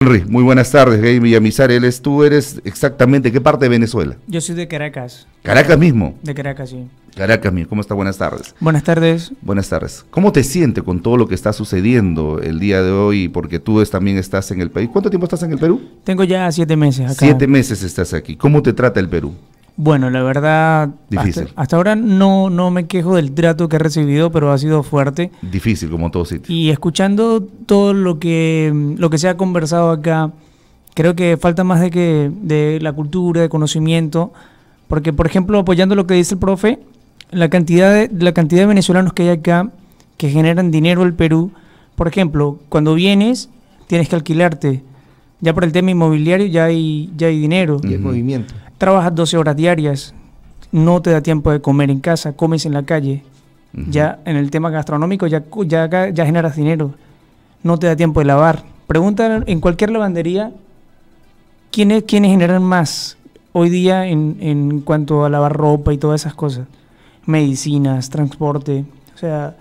Henry, muy buenas tardes, Gay Villamizar. Tú eres exactamente, ¿qué parte de Venezuela? Yo soy de Caracas. ¿Caracas mismo? De Caracas, sí. Caracas mismo, ¿cómo está? Buenas tardes. Buenas tardes. Buenas tardes. ¿Cómo te sientes con todo lo que está sucediendo el día de hoy? Porque tú también estás en el país. ¿Cuánto tiempo estás en el Perú? Tengo ya 7 meses acá. 7 meses estás aquí. ¿Cómo te trata el Perú? Bueno, la verdad, Difícil. hasta ahora no me quejo del trato que he recibido, pero ha sido fuerte. Difícil, como en todo sitio. Y escuchando todo lo que se ha conversado acá, creo que falta más de la cultura, de conocimiento, porque, por ejemplo, apoyando lo que dice el profe, la cantidad de venezolanos que hay acá que generan dinero al Perú, por ejemplo, cuando vienes tienes que alquilarte, ya por el tema inmobiliario ya hay dinero. Y el movimiento. Trabajas 12 horas diarias, no te da tiempo de comer en casa, comes en la calle. Ya en el tema gastronómico ya generas dinero, no te da tiempo de lavar. Pregunta en cualquier lavandería quiénes generan más hoy día en cuanto a lavar ropa y todas esas cosas. Medicinas, transporte, o sea,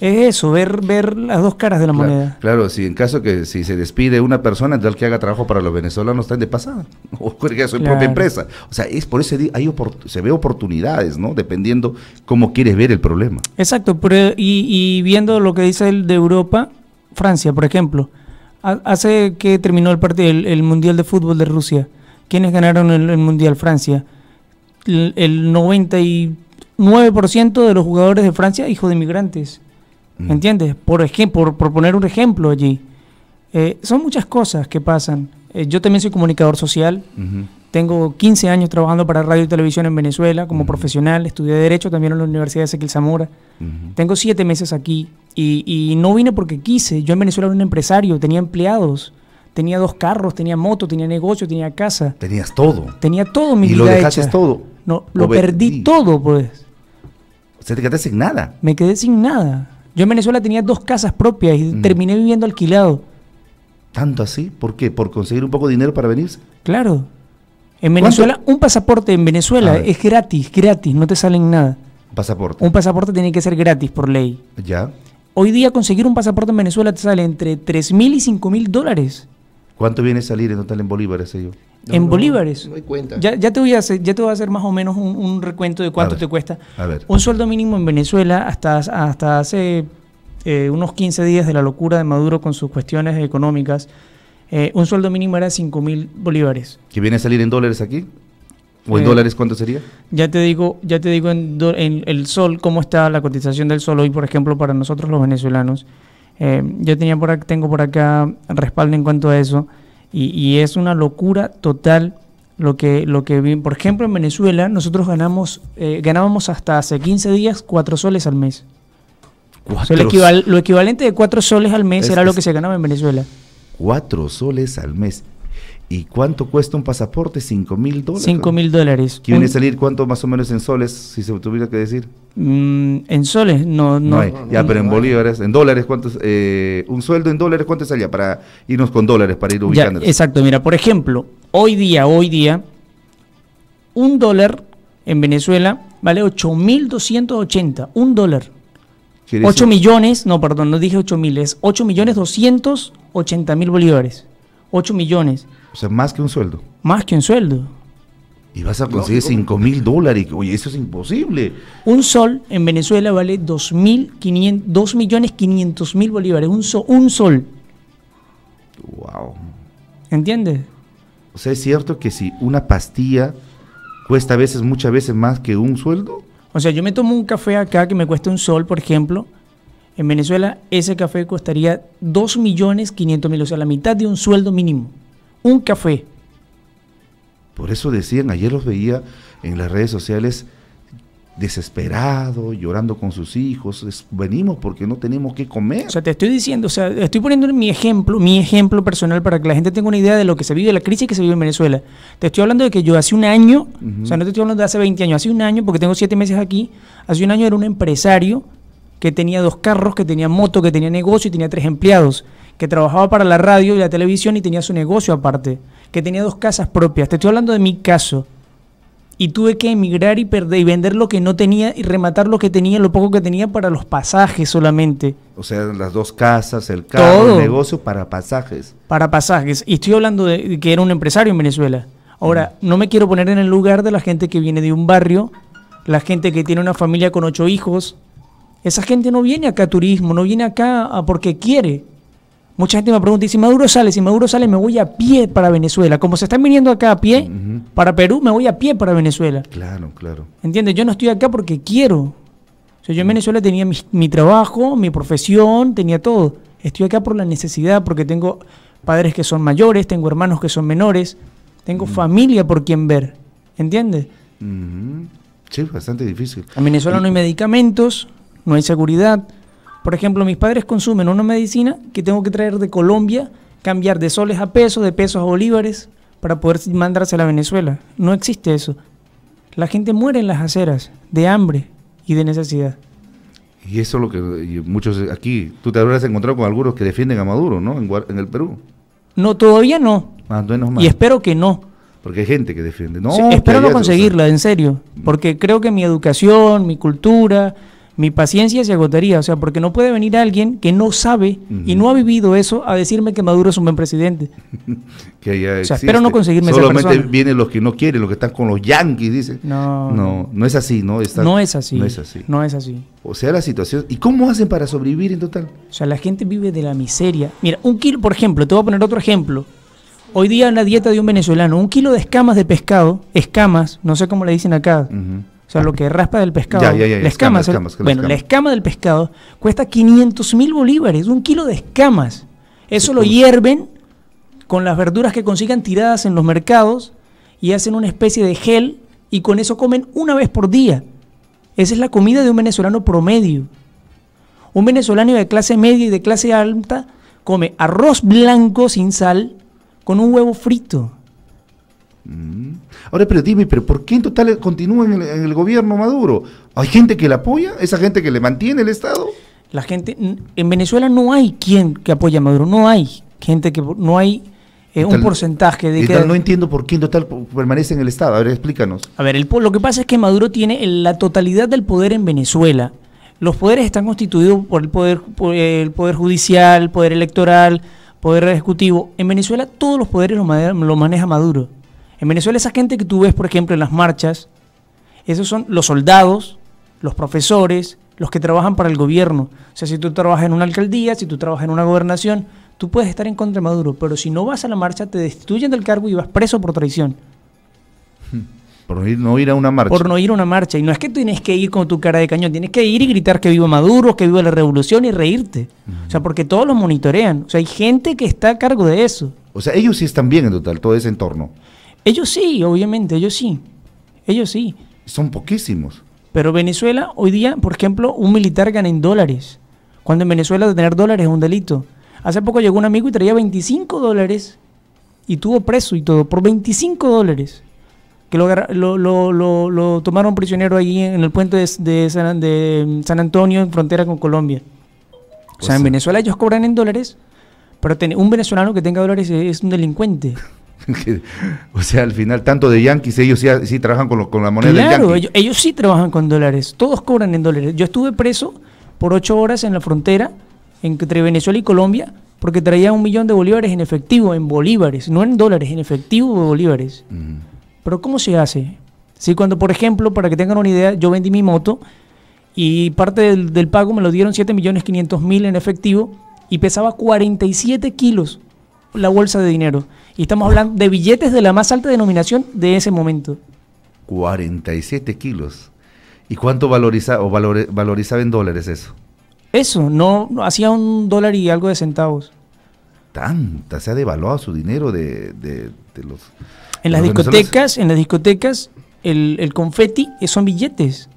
es eso, ver las dos caras de la moneda. Claro, si en caso que si se despide una persona, tal que haga trabajo para los venezolanos, están de pasada, o que su propia empresa. O sea, es por eso se ve oportunidades, ¿no? Dependiendo cómo quieres ver el problema. Exacto, y viendo lo que dice el de Europa, Francia, por ejemplo, hace que terminó el Mundial de Fútbol de Rusia. ¿Quiénes ganaron el Mundial? Francia. El 99% de los jugadores de Francia, hijos de inmigrantes. ¿Entiendes? Por poner un ejemplo allí. Son muchas cosas que pasan. Yo también soy comunicador social. Tengo 15 años trabajando para radio y televisión en Venezuela como profesional. Estudié Derecho también en la Universidad de Ezequiel Zamora. Tengo 7 meses aquí y no vine porque quise. Yo en Venezuela era un empresario, tenía empleados, tenía 2 carros, tenía moto, tenía negocio, tenía casa. Tenías todo. Tenía todo mi vida. ¿Y lo dejaste hecha. todo? No, lo perdí todo, pues. O sea, te quedaste sin nada. Me quedé sin nada. Yo en Venezuela tenía 2 casas propias y terminé viviendo alquilado. ¿Tanto así? ¿Por qué? ¿Por conseguir un poco de dinero para venirse? Claro. En Venezuela, un pasaporte en Venezuela es gratis, no te salen nada. ¿Pasaporte? Un pasaporte tiene que ser gratis por ley. Ya. Hoy día conseguir un pasaporte en Venezuela te sale entre 3.000 y 5.000 dólares. ¿Cuánto viene a salir en total en bolívares, ello? En bolívares. No hay cuenta. Ya te voy a hacer más o menos un recuento de cuánto te cuesta. A ver. Un sueldo mínimo en Venezuela hasta hace unos 15 días de la locura de Maduro con sus cuestiones económicas, un sueldo mínimo era 5.000 bolívares. ¿Que viene a salir en dólares aquí? ¿O en dólares cuánto sería? Ya te digo en el sol, cómo está la cotización del sol hoy, por ejemplo, para nosotros los venezolanos. Yo tengo por acá respaldo en cuanto a eso, y es una locura total lo que por ejemplo, en Venezuela nosotros ganábamos hasta hace 15 días 4 soles al mes. O sea, lo equivalente de 4 soles al mes era lo que se ganaba en Venezuela. 4 soles al mes. ¿Y cuánto cuesta un pasaporte? $5.000. $5.000. ¿Que viene a salir cuánto más o menos en soles, si se tuviera que decir? En soles, no hay. Pero en bolívares, en dólares, ¿cuántos? Un sueldo en dólares, ¿cuánto salía? Para irnos con dólares, para ir ubicando. Exacto, mira, por ejemplo, hoy día, un dólar en Venezuela vale 8.280, un dólar. 8 millones, no, perdón, no dije 8.000, es 8.280.000 bolívares. 8 millones. O sea, más que un sueldo. Más que un sueldo. Y vas a conseguir $5.000. Oye, eso es imposible. Un sol en Venezuela vale 2.500.000 bolívares. Un sol. Wow. ¿Entiendes? O sea, ¿es cierto que si una pastilla cuesta muchas veces más que un sueldo? O sea, yo me tomo un café acá que me cuesta un sol, por ejemplo. En Venezuela ese café costaría 2.500.000, o sea, la mitad de un sueldo mínimo. Un café. Por eso decían, ayer los veía en las redes sociales, desesperado, llorando con sus hijos, venimos porque no tenemos qué comer. O sea, te estoy diciendo, estoy poniendo mi ejemplo personal para que la gente tenga una idea de lo que se vive, la crisis que se vive en Venezuela. Te estoy hablando de que yo hace un año, o sea, no te estoy hablando de hace 20 años, hace un año, porque tengo 7 meses aquí, hace un año era un empresario que tenía 2 carros, que tenía moto, que tenía negocio y tenía 3 empleados, que trabajaba para la radio y la televisión y tenía su negocio aparte, que tenía 2 casas propias. Te estoy hablando de mi caso. y tuve que emigrar y perder y vender lo que no tenía y rematar lo que tenía, lo poco que tenía para los pasajes solamente. O sea, las 2 casas, el carro, Todo. el negocio para pasajes. Para pasajes. Y estoy hablando de que era un empresario en Venezuela. Ahora, no me quiero poner en el lugar de la gente que viene de un barrio, la gente que tiene una familia con 8 hijos. Esa gente no viene acá a turismo, no viene acá porque quiere. Mucha gente me pregunta, y si Maduro sale, me voy a pie para Venezuela. Como se están viniendo acá a pie para Perú, me voy a pie para Venezuela. Claro, claro. ¿Entiendes? Yo no estoy acá porque quiero. O sea, yo en Venezuela tenía mi trabajo, mi profesión, tenía todo. Estoy acá por la necesidad, porque tengo padres que son mayores, tengo hermanos que son menores, tengo familia por quien ver. ¿Entiendes? Sí, bastante difícil. En Venezuela no hay medicamentos, no hay seguridad. Por ejemplo, mis padres consumen una medicina que tengo que traer de Colombia, cambiar de soles a pesos, de pesos a bolívares, para poder mandársela a Venezuela. No existe eso. La gente muere en las aceras de hambre y de necesidad. Y eso es lo que muchos aquí, tú te habrás encontrado con algunos que defienden a Maduro, ¿no? En el Perú. No, todavía no. Menos mal. Y espero que no. Porque hay gente que defiende. No, Sí, que espero no haya- conseguirla, en serio. Porque creo que mi educación, mi cultura, mi paciencia se agotaría. O sea, porque no puede venir alguien que no sabe y no ha vivido eso a decirme que Maduro es un buen presidente. que ya O sea, existe. espero no conseguirme esa Solamente persona. vienen los que no quieren, los que están con los yanquis, dicen. No. No es así, ¿no? No es así. No es así. No es así. O sea, la situación. ¿Y cómo hacen para sobrevivir en total? O sea, la gente vive de la miseria. Mira, un kilo, por ejemplo, te voy a poner otro ejemplo. Hoy día en la dieta de un venezolano, un kilo de escamas de pescado, escamas, no sé cómo le dicen acá, o sea, lo que raspa del pescado. Ya, la escama, escamas, bueno, la escama del pescado cuesta 500.000 bolívares, un kilo de escamas. Eso lo hierven con las verduras que consigan tiradas en los mercados y hacen una especie de gel y con eso comen una vez por día. Esa es la comida de un venezolano promedio. Un venezolano de clase media y de clase alta come arroz blanco sin sal con un huevo frito. Ahora, pero dime, ¿pero por qué en total continúa en el gobierno Maduro? ¿Hay gente que le apoya? ¿Esa gente que le mantiene el Estado? La gente, en Venezuela no hay quien que apoye a Maduro, no hay gente que, no hay un porcentaje de que... No entiendo por qué en total permanece en el Estado. A ver, explícanos. A ver, lo que pasa es que Maduro tiene la totalidad del poder en Venezuela. Los poderes están constituidos por el poder judicial, el poder electoral, poder ejecutivo. En Venezuela todos los poderes lo maneja Maduro. En Venezuela esa gente que tú ves, por ejemplo, en las marchas, esos son los soldados, los profesores, los que trabajan para el gobierno. O sea, si tú trabajas en una alcaldía, si tú trabajas en una gobernación, tú puedes estar en contra de Maduro, pero si no vas a la marcha te destituyen del cargo y vas preso por traición. Por no ir a una marcha. Por no ir a una marcha. Y no es que tienes que ir con tu cara de cañón, tienes que ir y gritar que viva Maduro, que viva la revolución y reírte. O sea, porque todos los monitorean. O sea, hay gente que está a cargo de eso. O sea, ellos sí están bien en total, todo ese entorno. Ellos sí, obviamente, ellos sí. Ellos sí. Son poquísimos. Pero Venezuela, hoy día, por ejemplo, un militar gana en dólares. Cuando en Venezuela tener dólares es un delito. Hace poco llegó un amigo y traía 25 dólares y tuvo preso y todo, por 25 dólares. Que lo tomaron prisionero ahí en el puente de San Antonio, en frontera con Colombia. O sea, en Venezuela ellos cobran en dólares, pero un venezolano que tenga dólares es un delincuente. O sea, al final, tanto de yanquis, ellos sí trabajan con la moneda del Claro, yanqui. ellos sí trabajan con dólares, todos cobran en dólares. Yo estuve preso por 8 horas en la frontera entre Venezuela y Colombia porque traía 1 millón de bolívares en efectivo, en bolívares, no en dólares, en efectivo de bolívares. Pero ¿cómo se hace? Si cuando, por ejemplo, para que tengan una idea, yo vendí mi moto y parte del pago me lo dieron 7.500.000 en efectivo y pesaba 47 kilos la bolsa de dinero. Y estamos hablando de billetes de la más alta denominación de ese momento. 47 kilos. ¿Y cuánto valorizaba en dólares eso? Eso, no hacía $1 y algo de centavos. Tanta, se ha devaluado su dinero de los... En las discotecas, el confeti son billetes.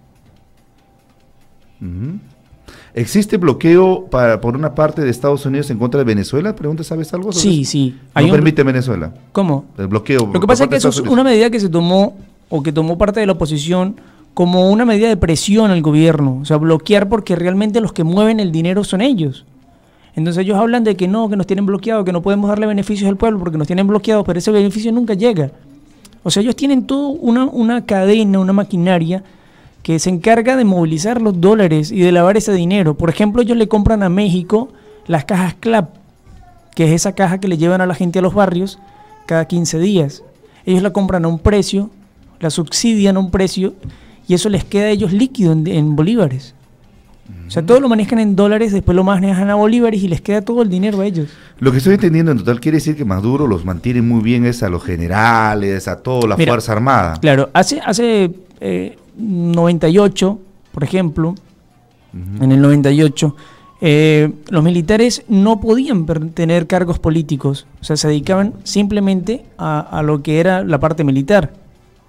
¿Existe bloqueo por una parte de Estados Unidos en contra de Venezuela? Pregunta, ¿sabes algo sobre Sí, eso? sí. ¿No permite Venezuela? ¿Cómo? El bloqueo. Lo que pasa es que eso es una medida que se tomó, o que tomó parte de la oposición, como una medida de presión al gobierno. O sea, bloquear porque realmente los que mueven el dinero son ellos. Entonces ellos hablan de que no, que nos tienen bloqueados, que no podemos darle beneficios al pueblo porque nos tienen bloqueados, pero ese beneficio nunca llega. O sea, ellos tienen toda una cadena, una maquinaria que se encarga de movilizar los dólares y de lavar ese dinero. Por ejemplo, ellos le compran a México las cajas CLAP, que es esa caja que le llevan a la gente a los barrios cada 15 días. Ellos la compran a un precio, la subsidian a un precio, y eso les queda a ellos líquido en bolívares. O sea, todo lo manejan en dólares, después lo manejan a bolívares y les queda todo el dinero a ellos. Lo que estoy entendiendo en total quiere decir que Maduro los mantiene muy bien a los generales, a toda la Fuerza Armada. Claro, hace 98, por ejemplo, en el 98, los militares no podían tener cargos políticos, o sea, se dedicaban simplemente a lo que era la parte militar.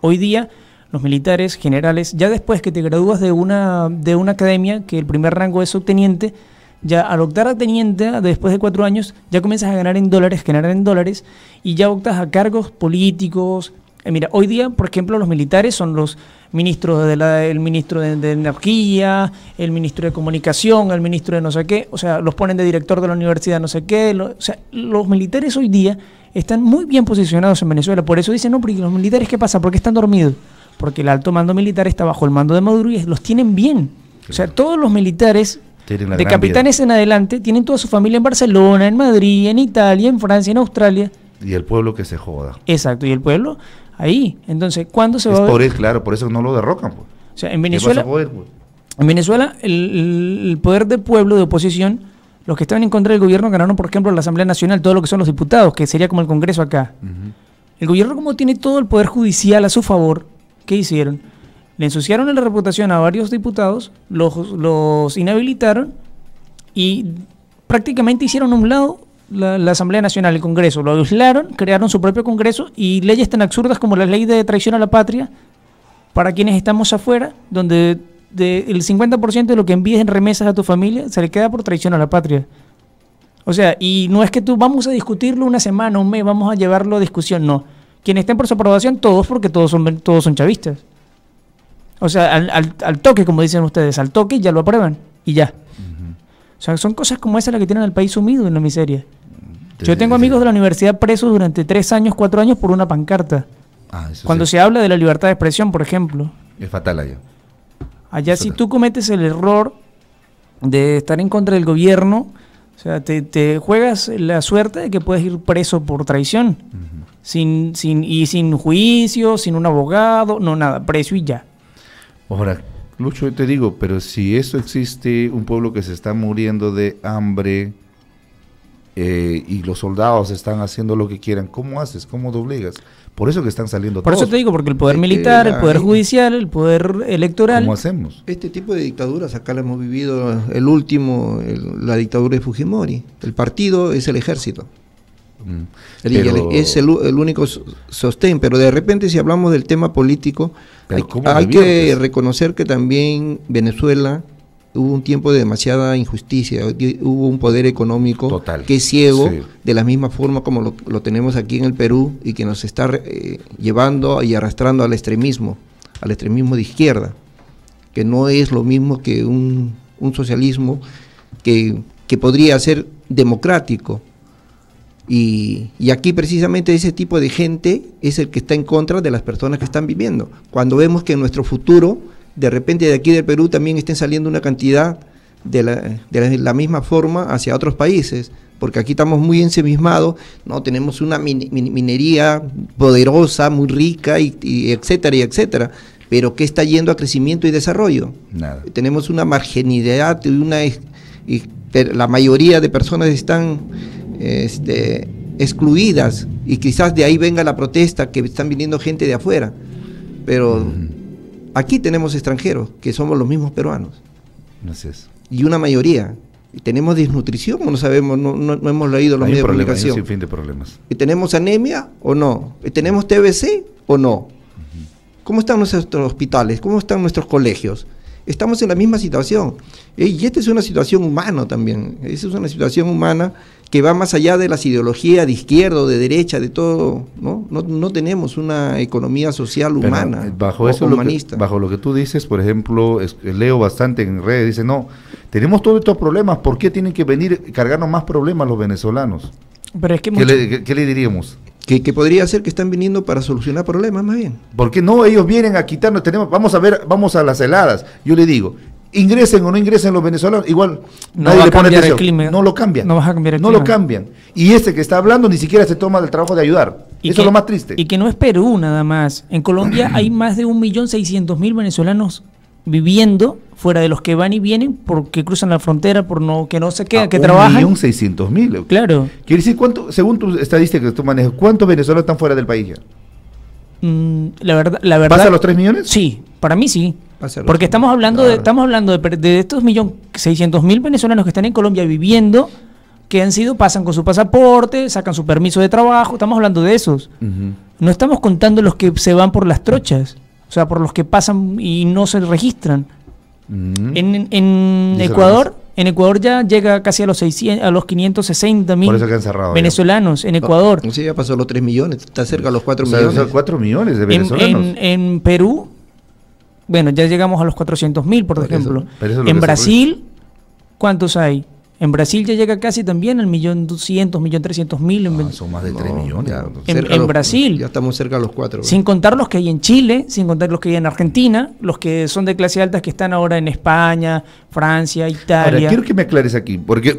Hoy día, los militares, generales, ya después que te gradúas de una academia, que el primer rango es subteniente, ya al optar a teniente, después de 4 años, ya comienzas a generar en dólares, y ya optas a cargos políticos. Mira, hoy día, por ejemplo, los militares son los ministros el ministro de Energía, el ministro de Comunicación, el ministro de no sé qué, o sea, los ponen de director de la universidad no sé qué, o sea, los militares hoy día están muy bien posicionados en Venezuela. Por eso dicen, no, porque los militares, ¿qué pasa? ¿Por qué están dormidos? Porque el alto mando militar está bajo el mando de Maduro y los tienen bien. O sea, todos los militares, de capitanes en adelante, tienen toda su familia en Barcelona, en Madrid, en Italia, en Francia, en Australia. Y el pueblo que se joda. Exacto, y el pueblo ahí. Entonces, ¿cuándo se va a ver? Por eso, claro, por eso no lo derrocan, pues. O sea, en Venezuela, el poder del pueblo de oposición, los que estaban en contra del gobierno ganaron, por ejemplo, la Asamblea Nacional, todo lo que son los diputados, que sería como el Congreso acá. El gobierno, como tiene todo el poder judicial a su favor, ¿qué hicieron? Le ensuciaron la reputación a varios diputados, los inhabilitaron y prácticamente hicieron a un lado la Asamblea Nacional, el Congreso. Lo aislaron, crearon su propio Congreso y leyes tan absurdas como la ley de traición a la patria para quienes estamos afuera, donde el 50% de lo que envíes en remesas a tu familia se le queda por traición a la patria. O sea, y no es que tú vamos a discutirlo una semana, un mes, vamos a llevarlo a discusión, no. Quienes estén por su aprobación, todos, porque todos son chavistas. O sea, al toque, como dicen ustedes, al toque ya lo aprueban y ya. O sea, son cosas como esas las que tienen al país sumido en la miseria. Yo tengo amigos de la universidad presos durante 3 años, 4 años por una pancarta. Cuando se habla de la libertad de expresión, por ejemplo. Es fatal allá. Allá si tú cometes el error de estar en contra del gobierno, o sea, te juegas la suerte de que puedes ir preso por traición. Sin juicio, sin un abogado, no nada, preso y ya. Ahora, Lucho, yo te digo, pero si eso existe, un pueblo que se está muriendo de hambre y los soldados están haciendo lo que quieran, ¿cómo haces? ¿Cómo doblegas? Por eso que están saliendo todos. Por eso te digo, porque el poder militar, el poder judicial, el poder electoral. ¿Cómo hacemos? Este tipo de dictaduras, acá lo hemos vivido, la dictadura de Fujimori. El partido es el ejército. Es el único sostén, pero de repente si hablamos del tema político, hay que reconocer que también Venezuela hubo un tiempo de demasiada injusticia, hubo un poder económico total, que es ciego, sí, de la misma forma como lo tenemos aquí en el Perú y que nos está llevando y arrastrando al extremismo de izquierda, que no es lo mismo que un socialismo que podría ser democrático. Y aquí precisamente ese tipo de gente es el que está en contra de las personas que están viviendo. Cuando vemos que en nuestro futuro, de repente de aquí del Perú también estén saliendo una cantidad de la misma forma hacia otros países, porque aquí estamos muy ensimismados, ¿no? Tenemos una minería poderosa, muy rica, y etcétera, y etcétera, pero que está yendo a crecimiento y desarrollo. Nada. Tenemos una marginalidad y la mayoría de personas están excluidas, y quizás de ahí venga la protesta, que están viniendo gente de afuera, pero aquí tenemos extranjeros que somos los mismos peruanos. Gracias. Y una mayoría. ¿Y tenemos desnutrición o no sabemos? No hemos leído los medios de comunicación. Hay un sinfín de problemas. ¿Y tenemos anemia o no? ¿Y tenemos TBC o no? ¿Cómo están nuestros hospitales? ¿Cómo están nuestros colegios? Estamos en la misma situación. Y esta es una situación humana también. Esa es una situación humana que va más allá de las ideologías de izquierda o de derecha, de todo, ¿no? No tenemos una economía social humana. Pero bajo eso, humanista. Bajo lo que tú dices, por ejemplo, leo bastante en redes, dice, no, tenemos todos estos problemas, ¿por qué tienen que venir cargarnos más problemas los venezolanos? Pero es que ¿Qué le diríamos? Que podría ser que están viniendo para solucionar problemas más bien. Porque no, ellos vienen a quitarnos, vamos a las heladas. Yo le digo, ingresen o no ingresen los venezolanos, igual no va a cambiar el clima. No lo cambian. No vas a cambiar el clima. No lo cambian. Y este que está hablando ni siquiera se toma del trabajo de ayudar. Eso es lo más triste. Y que no es Perú nada más. En Colombia hay más de 1.600.000 venezolanos viviendo fuera de los que van y vienen porque cruzan la frontera, que no se quedan, que trabajan. 1.600.000. Claro. Quiere decir, según tu estadística que tú manejas, ¿cuántos venezolanos están fuera del país ya? La verdad. ¿Pasa los 3 millones? Sí, para mí sí. Porque estamos hablando de estos 1.600.000 venezolanos que están en Colombia viviendo, que pasan con su pasaporte, sacan su permiso de trabajo, estamos hablando de esos. No estamos contando los que se van por las trochas, o sea, por los que pasan y no se registran. En Ecuador ya llega casi a los 560.000 venezolanos en Ecuador. Sí, ya pasó los 3 millones, está cerca de los 4 millones. O sea, 4 millones de venezolanos. En Perú, bueno, ya llegamos a los 400.000, por ejemplo. En Brasil, ¿cuántos hay? En Brasil ya llega casi también al 1.200.000, 1.300.000. Son más de 3 millones. En Brasil. Ya estamos cerca de los 4. Sin contar los que hay en Chile, sin contar los que hay en Argentina, los que son de clase alta que están ahora en España, Francia, Italia. Ahora, quiero que me aclares aquí, porque,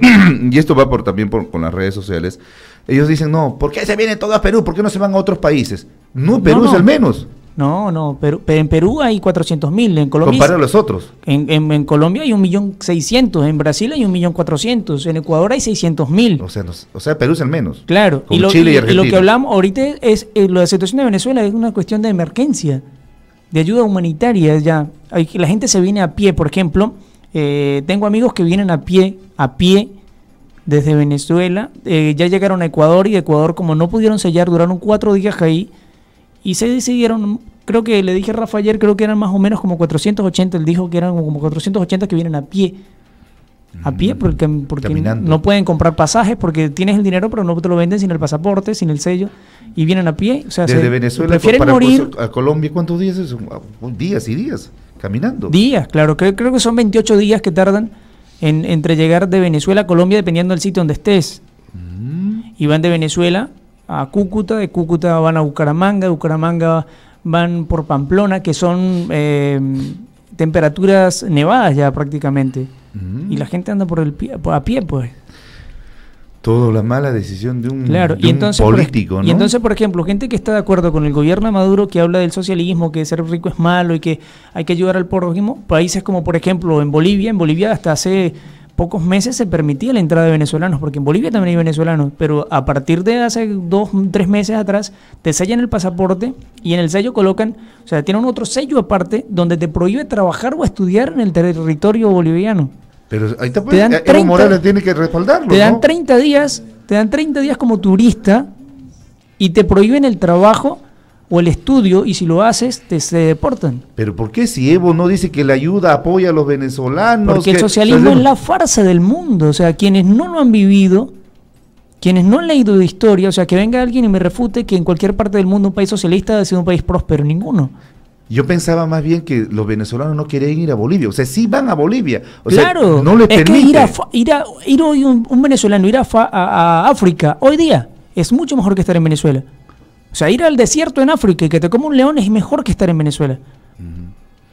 y esto va también con las redes sociales, ellos dicen, no, ¿por qué se vienen todos a Perú? ¿Por qué no se van a otros países? No, Perú es el menos. No, pero en Perú hay 400.000, en Colombia... Compara a los otros. En Colombia hay 1.600.000, en Brasil hay 1.400.000, en Ecuador hay 600.000. O sea, Perú es el menos. Claro, Chile y Argentina. Y lo que hablamos ahorita es, la situación de Venezuela es una cuestión de emergencia, de ayuda humanitaria ya. La gente se viene a pie, por ejemplo, tengo amigos que vienen a pie, desde Venezuela, ya llegaron a Ecuador y de Ecuador como no pudieron sellar, duraron 4 días ahí, y se decidieron, creo que le dije a Rafa ayer, creo que eran más o menos como 480, él dijo que eran como 480 que vienen a pie porque no pueden comprar pasajes, porque tienes el dinero pero no te lo venden sin el pasaporte, sin el sello, y vienen a pie. O sea, desde Venezuela prefieren morir a Colombia, ¿cuántos días es? Días y días, caminando. Días, claro, creo que son 28 días que tardan entre llegar de Venezuela a Colombia, dependiendo del sitio donde estés. Y van de Venezuela a Cúcuta, de Cúcuta van a Bucaramanga, de Bucaramanga van por Pamplona, que son temperaturas nevadas ya prácticamente. Y la gente anda a pie, pues. Toda la mala decisión de un, claro. de un político, ¿no? Y entonces, por ejemplo, gente que está de acuerdo con el gobierno de Maduro, que habla del socialismo, que ser rico es malo y que hay que ayudar al prójimo, países como, por ejemplo, en Bolivia hasta hace pocos meses se permitía la entrada de venezolanos, porque en Bolivia también hay venezolanos, pero a partir de hace 2-3 meses atrás te sellan el pasaporte y en el sello colocan, o sea, tienen otro sello aparte donde te prohíbe trabajar o estudiar en el territorio boliviano. Pero ahí está, pues, Evo Morales tiene que respaldarlo. Te dan 30 días como turista y te prohíben el trabajo o el estudio, y si lo haces, se deportan. ¿Pero por qué si Evo no dice que la ayuda apoya a los venezolanos? Porque el socialismo es la farsa del mundo. O sea, quienes no lo han vivido, quienes no han leído de historia, o sea, que venga alguien y me refute que en cualquier parte del mundo un país socialista ha sido un país próspero, ninguno. Yo pensaba más bien que los venezolanos no querían ir a Bolivia. O sea, sí van a Bolivia. O claro, sea, no les permite. Que ir hoy un venezolano, ir a África, hoy día, es mucho mejor que estar en Venezuela. O sea, ir al desierto en África y que te coma un león es mejor que estar en Venezuela.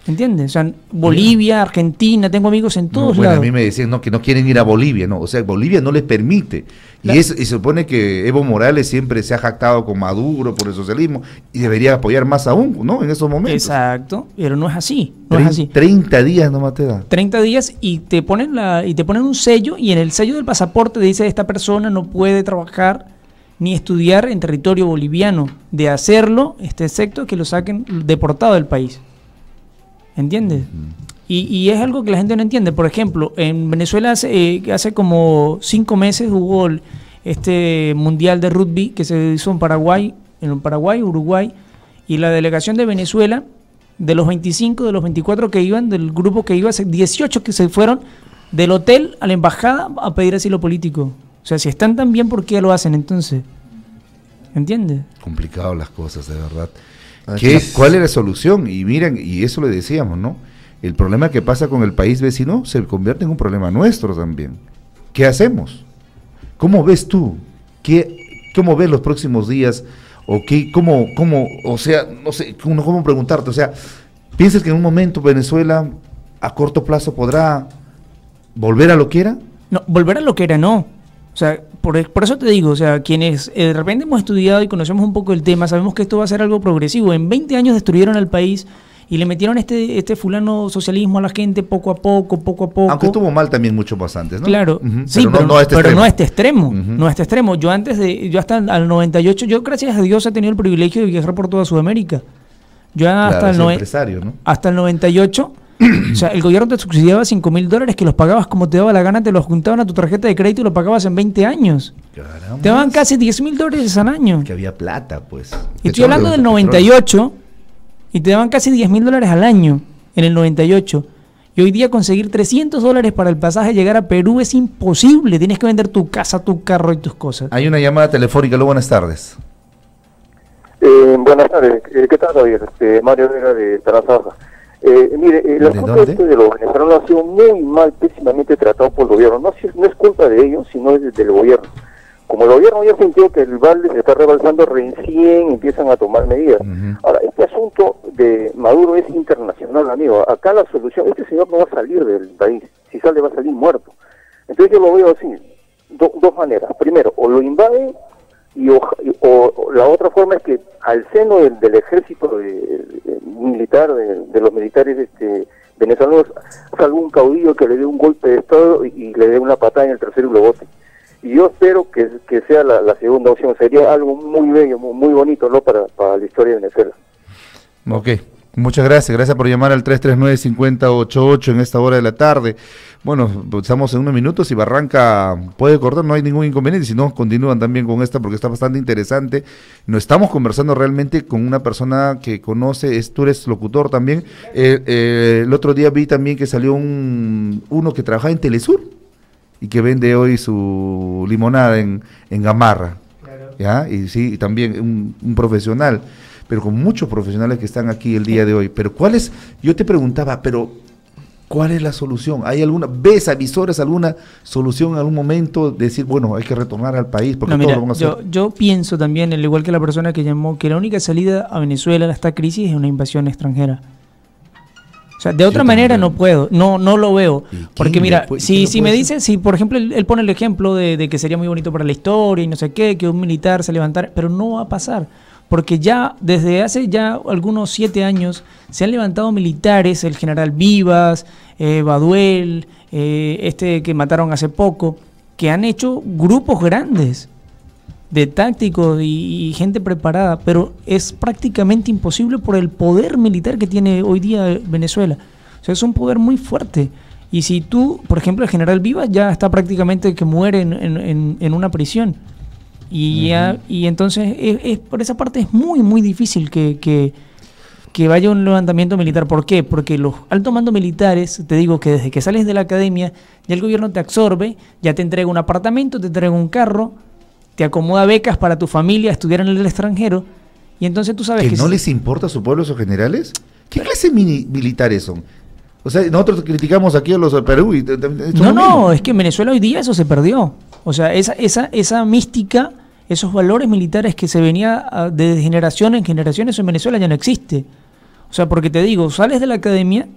¿Entiendes? O sea, Bolivia, Argentina, tengo amigos en todos lados. A mí me decían que no quieren ir a Bolivia, no. O sea, Bolivia no les permite. Y se supone que Evo Morales siempre se ha jactado con Maduro por el socialismo y debería apoyar más aún, ¿no? En esos momentos. Exacto, pero no es así. 30 días nomás te da. 30 días y te ponen un sello, y en el sello del pasaporte dice: esta persona no puede trabajar ni estudiar en territorio boliviano. De hacerlo, excepto que lo saquen deportado del país. ¿Entiendes? Y es algo que la gente no entiende. Por ejemplo, en Venezuela hace como 5 meses hubo este mundial de rugby que se hizo en Paraguay, Uruguay, y la delegación de Venezuela, de los 25, de los 24 que iban, del grupo que iba, 18 que se fueron del hotel a la embajada a pedir asilo político. O sea, si están tan bien, ¿por qué lo hacen entonces? ¿Entiendes? Complicado las cosas, de verdad. ¿Cuál es la solución? Y miren, y eso le decíamos, ¿no? El problema que pasa con el país vecino se convierte en un problema nuestro también. ¿Qué hacemos? ¿Cómo ves tú? ¿Cómo ves los próximos días? ¿O qué, o sea, no sé, cómo preguntarte? O sea, ¿piensas que en un momento Venezuela a corto plazo podrá volver a lo que era? No, volver a lo que era no. O sea, por eso te digo, o sea, quienes de repente hemos estudiado y conocemos un poco el tema, sabemos que esto va a ser algo progresivo. En 20 años destruyeron al país y le metieron este fulano socialismo a la gente poco a poco. Aunque estuvo mal también mucho más antes, ¿no? Claro, sí, pero no a este extremo. No a este extremo. Yo hasta el 98, yo gracias a Dios he tenido el privilegio de viajar por toda Sudamérica. Yo hasta el 98... O sea, el gobierno te subsidiaba $5.000 que los pagabas como te daba la gana, te los juntaban a tu tarjeta de crédito y lo pagabas en 20 años. Caramba. Te daban casi $10.000 al año. Que había plata, pues. Y estoy hablando del 98 y te daban casi $10.000 al año en el 98. Y hoy día conseguir $300 para el pasaje llegar a Perú es imposible. Tienes que vender tu casa, tu carro y tus cosas. Hay una llamada telefónica. Buenas tardes. Buenas tardes. ¿Qué tal, Javier? Mario Vega de Tarazaja. Mire, el asunto de los venezolanos ha sido muy mal, pésimamente tratado por el gobierno. No es culpa de ellos, sino es del gobierno. Como el gobierno ya sintió que el balde se está rebalsando, recién empiezan a tomar medidas. Ahora, este asunto de Maduro es internacional, amigo. Acá la solución, este señor no va a salir del país. Si sale, va a salir muerto. Entonces yo lo veo así, dos maneras. Primero, o lo invaden, o la otra forma es que al seno del ejército militar, de los militares venezolanos, salga un caudillo que le dé un golpe de estado y le dé una patada en el trasero y lo bote. Y yo espero que sea la segunda opción. Sería algo muy bello, muy bonito, ¿no? para la historia de Venezuela. Ok, muchas gracias por llamar al 339-5088 en esta hora de la tarde. Bueno, estamos en unos minutos y Barranca puede cortar, no hay ningún inconveniente, si no continúan también con esta porque está bastante interesante. Nos estamos conversando realmente con una persona que conoce, tú eres locutor también. El otro día vi también que salió uno que trabaja en Telesur y que vende hoy su limonada en Gamarra. Claro. ¿Ya? Y sí, también un profesional, pero con muchos profesionales que están aquí el día de hoy. Pero yo te preguntaba, ¿cuál es la solución? ¿Ves avisores alguna solución en algún momento? Decir, bueno, hay que retornar al país porque no, mira, todo lo vamos a hacer. Yo pienso también, al igual que la persona que llamó, que la única salida a Venezuela en esta crisis es una invasión extranjera. O sea, de otra manera no puedo, no lo veo. Porque mira, si me dicen, si por ejemplo él pone el ejemplo de que sería muy bonito para la historia y no sé qué, que un militar se levantara, pero no va a pasar. Porque ya desde hace ya algunos 7 años se han levantado militares, el general Vivas, Baduel, que mataron hace poco, que han hecho grupos grandes de tácticos y gente preparada, pero es prácticamente imposible por el poder militar que tiene hoy día Venezuela. O sea, es un poder muy fuerte. Y si tú, por ejemplo, el general Vivas ya está prácticamente que muere en una prisión. Y entonces por esa parte es muy muy difícil que vaya un levantamiento militar. ¿Por qué? Porque los altos mandos militares, te digo que desde que sales de la academia ya el gobierno te absorbe, ya te entrega un apartamento, te entrega un carro, te acomoda becas para tu familia estudiar en el extranjero, y entonces tú sabes que no les importa a su pueblo esos generales. ¿Qué clase militares son? O sea, nosotros criticamos aquí a los de Perú y no, es que en Venezuela hoy día eso se perdió. O sea, esa mística, esos valores militares que se venía de generación en generación, eso en Venezuela ya no existe. O sea, porque te digo, sales de la academia,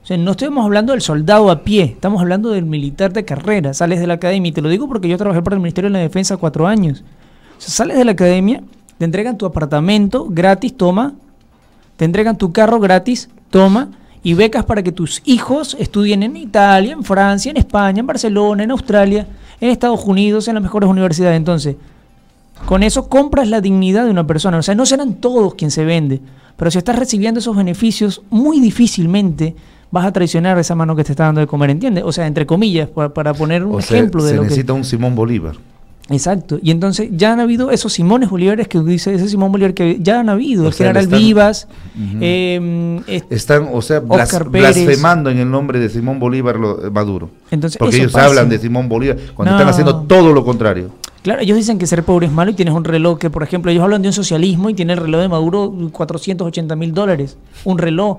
o sea, no estamos hablando del soldado a pie, estamos hablando del militar de carrera. Sales de la academia, y te lo digo porque yo trabajé para el Ministerio de la Defensa 4 años. O sea, sales de la academia, te entregan tu apartamento gratis, toma, te entregan tu carro gratis, toma, y becas para que tus hijos estudien en Italia, en Francia, en España, en Barcelona, en Australia, en Estados Unidos, en las mejores universidades. Entonces, con eso compras la dignidad de una persona. O sea, no serán todos quien se vende, pero si estás recibiendo esos beneficios, muy difícilmente vas a traicionar esa mano que te está dando de comer, ¿entiendes? O sea, entre comillas, para poner un ejemplo de lo que... Se necesita un Simón Bolívar. Exacto, y entonces ya han habido esos Simones Bolívares que dice ese Simón Bolívar que ya han habido, el general Vivas, están, o sea, blasfemando en el nombre de Simón Bolívar Maduro. Entonces, porque ellos hablan de Simón Bolívar cuando están haciendo todo lo contrario. Claro, ellos dicen que ser pobre es malo y tienes un reloj que, por ejemplo, ellos hablan de un socialismo y tiene el reloj de Maduro $480.000, un reloj.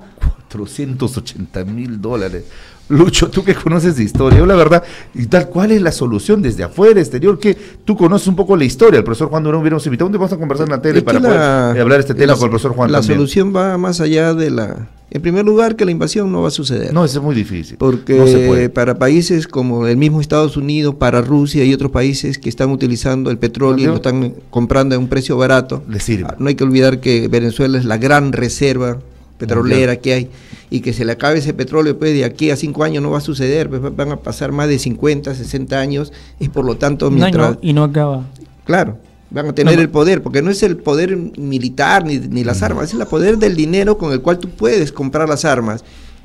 $480.000. Lucho, tú que conoces de historia, yo la verdad, y tal, ¿cuál es la solución desde afuera, exterior? Que tú conoces un poco la historia, el profesor Juan Durán hubiéramos invitado, ¿dónde vamos a conversar en la tele para poder hablar este tema con el profesor Juan? La también. Solución va más allá de la... En primer lugar, que la invasión no va a suceder. No, eso es muy difícil. Porque no se puede. Para países como el mismo Estados Unidos, para Rusia y otros países que están utilizando el petróleo y lo están comprando a un precio barato, les sirve. No hay que olvidar que Venezuela es la gran reserva petrolera que hay, y que se le acabe ese petróleo pues de aquí a 5 años no va a suceder, pues van a pasar más de 50, 60 años, y por lo tanto mientras... y no acaba. Claro, van a tener el poder, porque no es el poder militar ni las armas, es el poder del dinero con el cual tú puedes comprar las armas.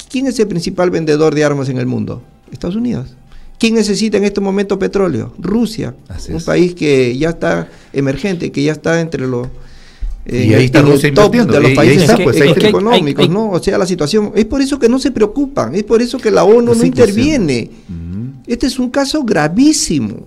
¿Quién es el principal vendedor de armas en el mundo? Estados Unidos. ¿Quién necesita en este momento petróleo? Rusia, un país que ya está emergente, que ya está entre los... y ahí está Rusia invirtiendo de los países económicos, ¿no? O sea, la situación, es por eso que no se preocupan, es por eso que la ONU no interviene. Este es un caso gravísimo.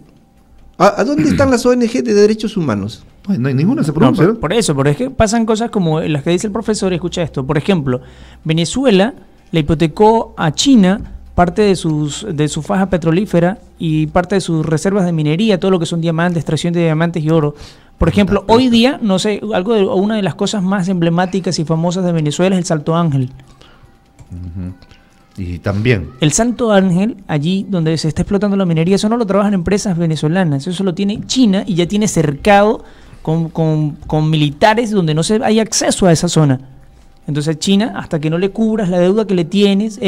¿A dónde están las ONG de derechos humanos? No hay ninguna se pronuncia. No, por eso, porque es que pasan cosas como las que dice el profesor, escucha esto. Por ejemplo, Venezuela le hipotecó a China parte de su faja petrolífera y parte de sus reservas de minería, todo lo que son diamantes, extracción de diamantes y oro. Por ejemplo, hoy día, no sé, una de las cosas más emblemáticas y famosas de Venezuela es el Salto Ángel. Y también el Salto Ángel, allí donde se está explotando la minería, eso no lo trabajan empresas venezolanas, eso lo tiene China y ya tiene cercado con militares donde no hay acceso a esa zona. Entonces China, hasta que no le cubras la deuda que le tienes,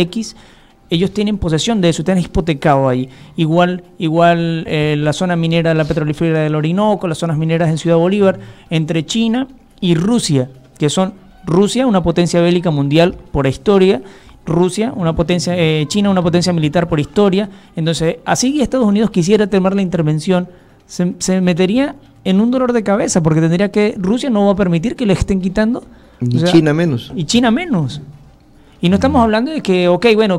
ellos tienen posesión de eso, te han hipotecado ahí. Igual la zona minera, la petrolífera del Orinoco, las zonas mineras en Ciudad Bolívar, entre China y Rusia, que son Rusia, una potencia bélica mundial por historia, China, una potencia militar por historia. Entonces, así que Estados Unidos quisiera tomar la intervención, se metería en un dolor de cabeza, porque tendría que, Rusia no va a permitir que le estén quitando. China menos. Y China menos. Y no estamos hablando de que,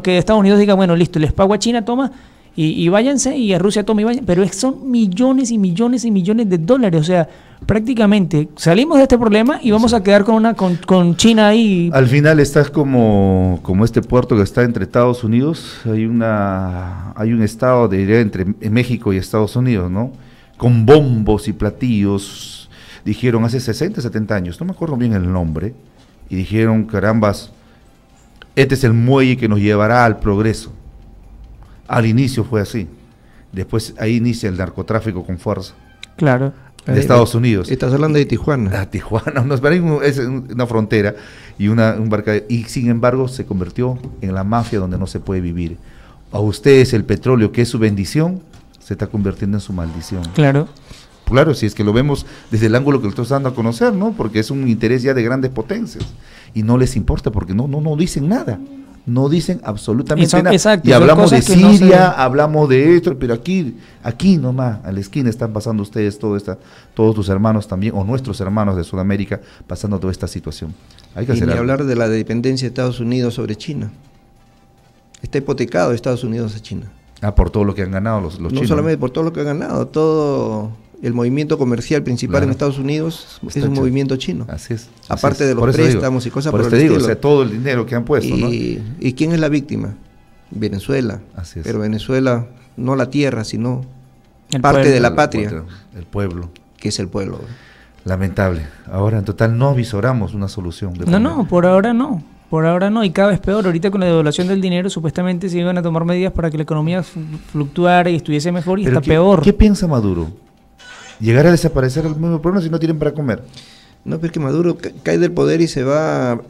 que Estados Unidos diga, bueno, listo, les pago a China, toma, y váyanse, y a Rusia toma y vayan, pero son millones y millones y millones de dólares, o sea, prácticamente salimos de este problema y vamos a quedar con China ahí. Al final estás como este puerto que está entre Estados Unidos, hay un estado entre México y Estados Unidos, ¿no? Con bombos y platillos, dijeron hace 60, 70 años, no me acuerdo bien el nombre, y dijeron, carambas, este es el muelle que nos llevará al progreso. Al inicio fue así. Después ahí inicia el narcotráfico con fuerza. Claro. De Estados Unidos. Estás hablando de Tijuana. Tijuana, es una frontera y un barcadero. Y sin embargo se convirtió en la mafia donde no se puede vivir. A ustedes el petróleo, que es su bendición, se está convirtiendo en su maldición. Claro. Claro, si es que lo vemos desde el ángulo que lo estamos dando a conocer, ¿no? Porque es un interés ya de grandes potencias. Y no les importa porque no dicen nada. No dicen absolutamente nada. Exacto, y hablamos de Siria, hablamos de esto, pero aquí nomás, a la esquina están pasando ustedes todos tus hermanos también, o nuestros hermanos de Sudamérica, pasando toda esta situación. Hay que hacer algo. Hablar de la dependencia de Estados Unidos sobre China. Está hipotecado Estados Unidos a China. Por todo lo que han ganado los chinos. No solamente por todo lo que han ganado, todo el movimiento comercial principal en Estados Unidos es un movimiento chino. Así es. Aparte de los préstamos y cosas por el estilo. O sea, todo el dinero que han puesto, ¿no? ¿Y quién es la víctima? Venezuela. Así es. Pero Venezuela, no la tierra, sino el parte pueblo, de la patria. El pueblo. Que es el pueblo. Lamentable. Ahora, en total, no visoramos una solución. No, por ahora no. Por ahora no, y cada vez peor. Ahorita con la devaluación del dinero, supuestamente se iban a tomar medidas para que la economía fluctuara y estuviese mejor, y está peor. ¿Qué piensa Maduro? ¿Llegar a desaparecer el mismo problema si no tienen para comer? No, pero es que Maduro cae del poder y se va,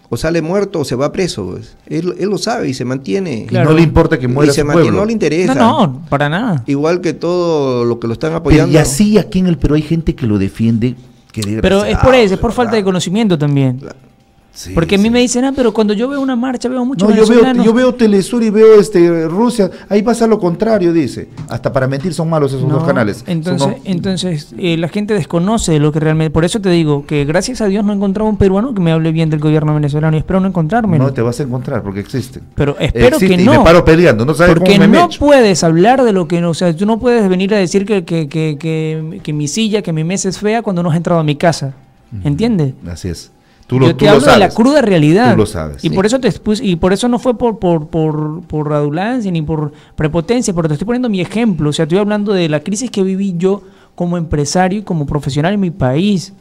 o sale muerto o se va preso. Pues. Él lo sabe y se mantiene. Claro. Y no le importa que muera su pueblo. No le interesa. No, para nada. Igual que todo lo que lo están apoyando. Pero y así aquí en el Perú hay gente que lo defiende. Pero es por eso, es por falta de conocimiento también. Claro. Sí, porque a mí me dicen, pero cuando yo veo una marcha veo muchos venezolanos. Yo veo Telesur y veo Rusia, ahí pasa lo contrario, dice. Hasta para mentir son malos esos dos canales. Entonces la gente desconoce de lo que realmente... Por eso te digo que gracias a Dios no he encontrado un peruano que me hable bien del gobierno venezolano, y espero no encontrármelo. No te vas a encontrar porque existen. Pero espero que no. Y me paro peleando, no sabes porque cómo me no puedes hablar de lo que no... O sea, tú no puedes venir a decir que mi silla, que mi mesa es fea cuando no has entrado a mi casa. ¿Entiendes? Así es. Yo te hablo de la cruda realidad. Tú lo sabes. Y por eso y por eso no fue por adulancia ni por prepotencia, pero te estoy poniendo mi ejemplo. O sea, estoy hablando de la crisis que viví yo como empresario y como profesional en mi país.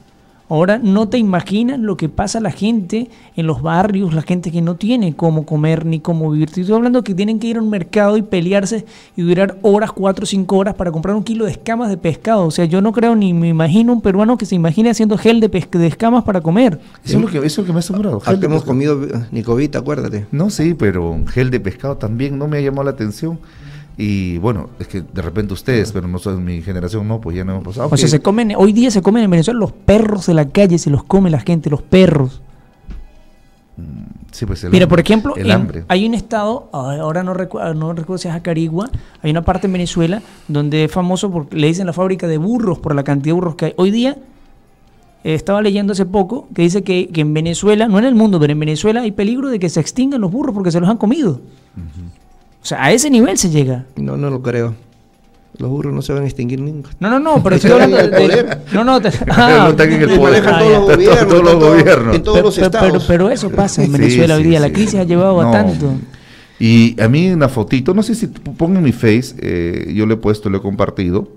Ahora no te imaginas lo que pasa a la gente en los barrios, la gente que no tiene cómo comer ni cómo vivir. Estoy hablando que tienen que ir a un mercado y pelearse y durar horas, 4 o 5 horas para comprar 1 kilo de escamas de pescado. O sea, yo no creo ni me imagino un peruano que se imagine haciendo gel de escamas para comer. Eso es lo que me ha asombrado. Acá hemos comido Nicovita, acuérdate. No, sí, pero gel de pescado también no me ha llamado la atención. Y bueno, es que de repente ustedes, pero no son mi generación, no, pues ya no hemos pasado. O sea, hoy día se comen en Venezuela los perros de la calle, se los come la gente, los perros. Sí, pues mira, por ejemplo, hambre. Hay un estado, ahora no recuerdo si es Acarigua, hay una parte en Venezuela donde es famoso porque le dicen la fábrica de burros por la cantidad de burros que hay. Hoy día, estaba leyendo hace poco, que dice que en Venezuela, no en el mundo, pero en Venezuela hay peligro de que se extingan los burros porque se los han comido. O sea, a ese nivel se llega. No lo creo. Los burros no se van a extinguir nunca. No, pero estoy hablando de... No están en el poder. Todos los gobiernos. En todos los estados. Pero eso pasa en Venezuela hoy día. La crisis ha llevado a tanto. Y a mí una fotito, no sé si pongo en mi face, yo le he puesto, lo he compartido.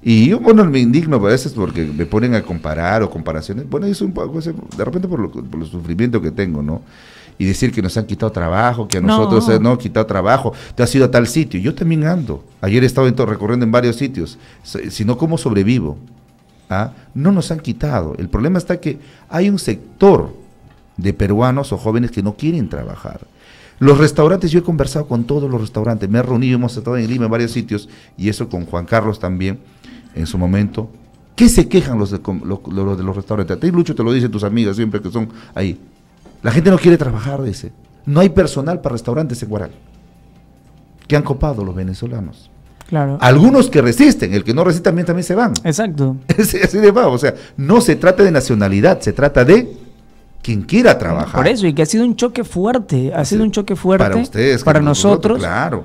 Y yo, bueno, me indigno a veces porque me ponen a comparar o comparaciones. Bueno, eso un poco, de repente por el sufrimiento que tengo, ¿no? Y decir que nos han quitado trabajo, que a nosotros no han quitado trabajo, te has ido a tal sitio. Yo también ando. Ayer he estado recorriendo en varios sitios. Sino cómo sobrevivo. No nos han quitado. El problema está que hay un sector de peruanos o jóvenes que no quieren trabajar. Los restaurantes, yo he conversado con todos los restaurantes, me he reunido, hemos estado en Lima en varios sitios, y eso con Juan Carlos también, en su momento. ¿Qué se quejan los de los restaurantes? A ti, Lucho, te lo dicen tus amigas siempre que son ahí. La gente no quiere trabajar, dice. No hay personal para restaurantes en Guaral. ¿Qué han copado los venezolanos? Claro. Algunos que resisten, el que no resiste también se van. Exacto. Así de va, o sea, no se trata de nacionalidad, se trata de quien quiera trabajar. Por eso, y que ha sido un choque fuerte, para ustedes, para nosotros. Claro.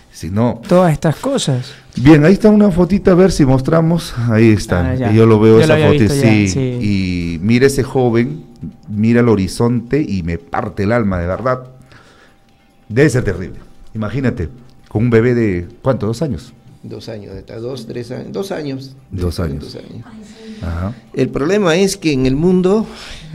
Si no, todas estas cosas. Bien, ahí está una fotita, a ver si mostramos. Ahí está. Y yo lo veo, esa foto, sí. Y mira ese joven, mira el horizonte y me parte el alma, de verdad. Debe ser terrible. Imagínate, con un bebé de, ¿cuánto? 2 años. 2 años, de 2, 3 años. 2 años. 2 años. Ajá. El problema es que en el mundo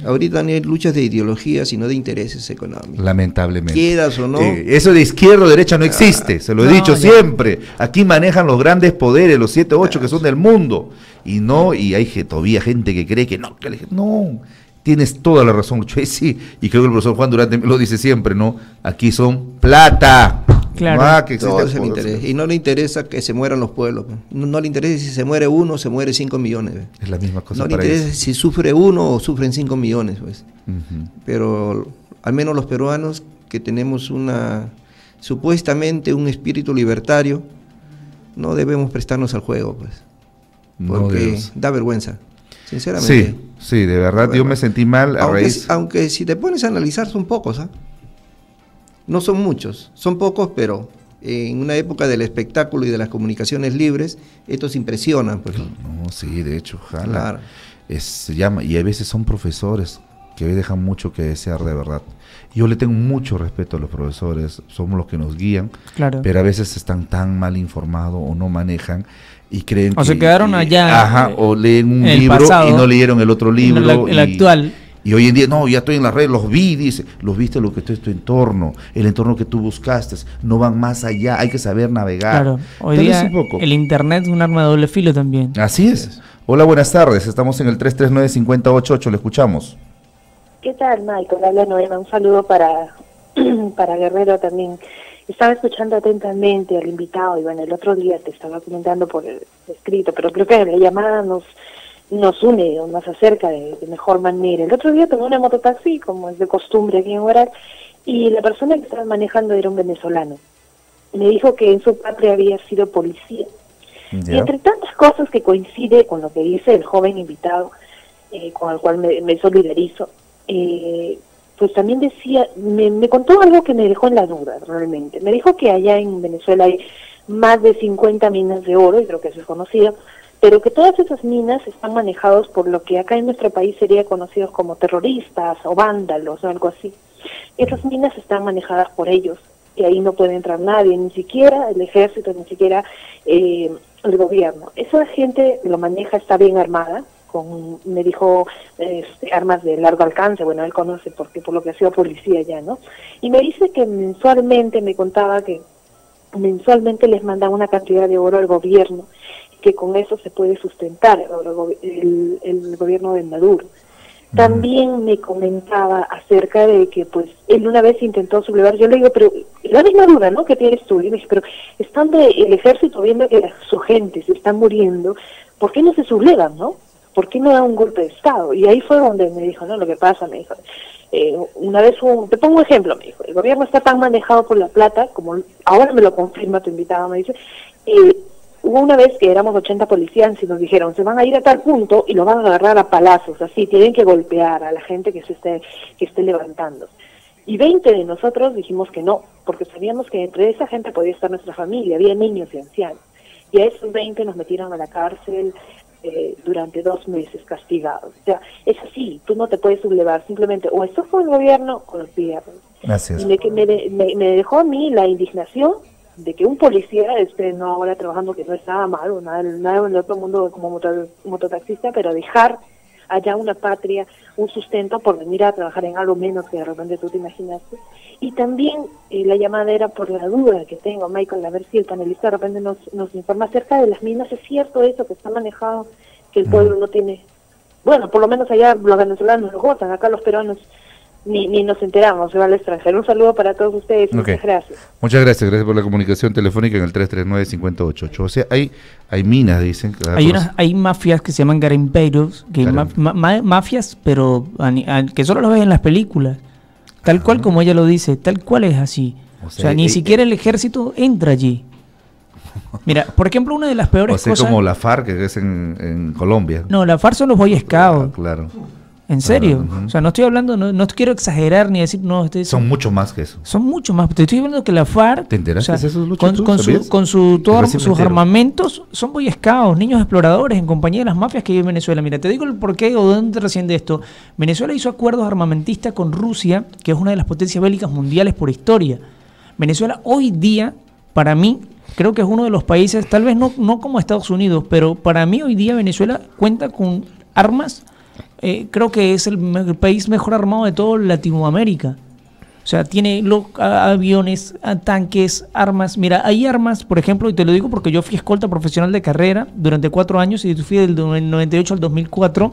ahorita no hay luchas de ideología, sino de intereses económicos. Lamentablemente. Quieras o no. Eso de izquierda o derecha no existe, se lo he dicho siempre. Aquí manejan los grandes poderes, los 7, 8 que son del mundo. Y hay todavía gente que cree que no. Tienes toda la razón, Lucho. Sí, y creo que el profesor Juan Durante lo dice siempre, ¿no? Aquí son plata. Claro. Que todo es el interés. Y no le interesa que se mueran los pueblos. No le interesa si se muere 1 o se muere 5 millones. Es la misma cosa. No le interesa si sufre 1 o sufren 5 millones. Pues. Pero al menos los peruanos que tenemos supuestamente un espíritu libertario, no debemos prestarnos al juego, pues. Porque da vergüenza. Sinceramente. Sí, de verdad, yo me sentí mal a raíz. Aunque si te pones a analizar, son pocos, no son muchos, son pocos, pero en una época del espectáculo y de las comunicaciones libres, estos impresionan. Pues. No, sí, de hecho, ojalá. Claro. Se llama, y a veces son profesores que dejan mucho que desear, de verdad. Yo le tengo mucho respeto a los profesores, somos los que nos guían, pero a veces están tan mal informados o no manejan y creen que... se quedaron allá. O leen un libro pasado, y no leyeron el otro libro. El actual. Y hoy en día, no, ya estoy en las redes, los vi, dice, los viste lo que está en tu entorno, el entorno que tú buscaste, no van más allá, hay que saber navegar. Claro, hoy día el internet es un arma de doble filo también. Así es. Hola, buenas tardes, estamos en el 339-5088, le escuchamos. ¿Qué tal, Michael? Habla Noema, un saludo para Guerrero también. Estaba escuchando atentamente al invitado y bueno, el otro día te estaba comentando por el escrito, pero creo que la llamada nos une o nos acerca de mejor manera. El otro día tomé una mototaxi, como es de costumbre aquí en Huaral, y la persona que estaba manejando era un venezolano. Me dijo que en su patria había sido policía. Y entre tantas cosas que coincide con lo que dice el joven invitado, con el cual me solidarizo, pues también decía, me contó algo que me dejó en la duda realmente. Me dijo que allá en Venezuela hay más de 50 minas de oro, y creo que eso es conocido, pero que todas esas minas están manejadas por lo que acá en nuestro país sería conocidos como terroristas o vándalos o algo así. Esas minas están manejadas por ellos, y ahí no puede entrar nadie, ni siquiera el ejército, ni siquiera el gobierno. Esa gente lo maneja, está bien armada, me dijo armas de largo alcance, bueno, él conoce porque por lo que ha sido policía ya, ¿no? Y me dice que mensualmente, me contaba que mensualmente les mandan una cantidad de oro al gobierno, que con eso se puede sustentar el gobierno de Maduro. También me comentaba acerca de que pues él una vez intentó sublevar, yo le digo, pero la misma duda, ¿no?, que tienes tú, y me dice, pero estando el ejército viendo que su gente se está muriendo, ¿por qué no se sublevan, no? ¿Por qué no da un golpe de Estado? Y ahí fue donde me dijo, no, lo que pasa, me dijo, una vez, te pongo un ejemplo, me dijo, el gobierno está tan manejado por la plata, como ahora me lo confirma tu invitado, me dice, hubo una vez que éramos 80 policías y nos dijeron, se van a ir a tal punto y lo van a agarrar a palazos, así, tienen que golpear a la gente que esté levantando. Y 20 de nosotros dijimos que no, porque sabíamos que entre esa gente podía estar nuestra familia, había niños y ancianos. Y a esos 20 nos metieron a la cárcel durante 2 meses castigados. O sea, es así, tú no te puedes sublevar, simplemente o estás con el gobierno o los pierdes. Gracias. Y me dejó a mí la indignación de que un policía esté no ahora trabajando, que no estaba mal, nada en el otro mundo como mototaxista, pero dejar allá una patria, un sustento por venir a trabajar en algo menos que de repente tú te imaginaste. Y también la llamada era por la duda que tengo, Michael, a ver si el panelista de repente nos informa acerca de las minas. ¿Es cierto eso que está manejado, que el pueblo no tiene? Bueno, por lo menos allá los venezolanos lo gozan, acá los peruanos ni nos enteramos, se va al extranjero. Un saludo para todos ustedes, muchas gracias. Muchas gracias por la comunicación telefónica en el 339-588. O sea, hay minas, dicen. Hay mafias que se llaman garimpeiros, que mafias, pero que solo lo ves en las películas, tal cual como ella lo dice, tal cual es así. O sea, ni siquiera el ejército entra allí. Mira, por ejemplo, una de las peores cosas... como la FARC, que es en Colombia. No, la FARC son los Boy Scouts. Claro. ¿En serio? O sea, no estoy hablando, no quiero exagerar ni decir, no. Son mucho más que eso. Son mucho más. Te estoy hablando que la FARC, ¿te enteraste de esos luchas con sus armamentos, son Boy Scouts, niños exploradores en compañía de las mafias que hay en Venezuela. Mira, te digo el porqué o de dónde recién de esto. Venezuela hizo acuerdos armamentistas con Rusia, que es una de las potencias bélicas mundiales por historia. Venezuela hoy día, para mí, creo que es uno de los países, tal vez no como Estados Unidos, pero para mí hoy día Venezuela cuenta con armas. Creo que es el país mejor armado de toda Latinoamérica. O sea, tiene aviones, tanques, armas. Mira, hay armas, por ejemplo, y te lo digo porque yo fui escolta profesional de carrera durante 4 años y fui del 98 al 2004.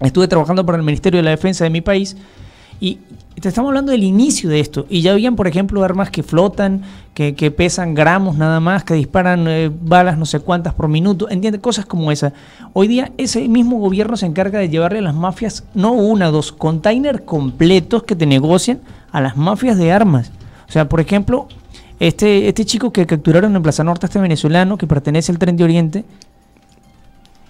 Estuve trabajando para el Ministerio de la Defensa de mi país y te estamos hablando del inicio de esto. Y ya habían, por ejemplo, armas que flotan, que pesan gramos nada más, que disparan balas no sé cuántas por minuto, ¿entiendes? Cosas como esa. Hoy día ese mismo gobierno se encarga de llevarle a las mafias, no 1, 2, containers completos que te negocian a las mafias de armas. O sea, por ejemplo, este chico que capturaron en Plaza Norte, este venezolano que pertenece al Tren de Oriente,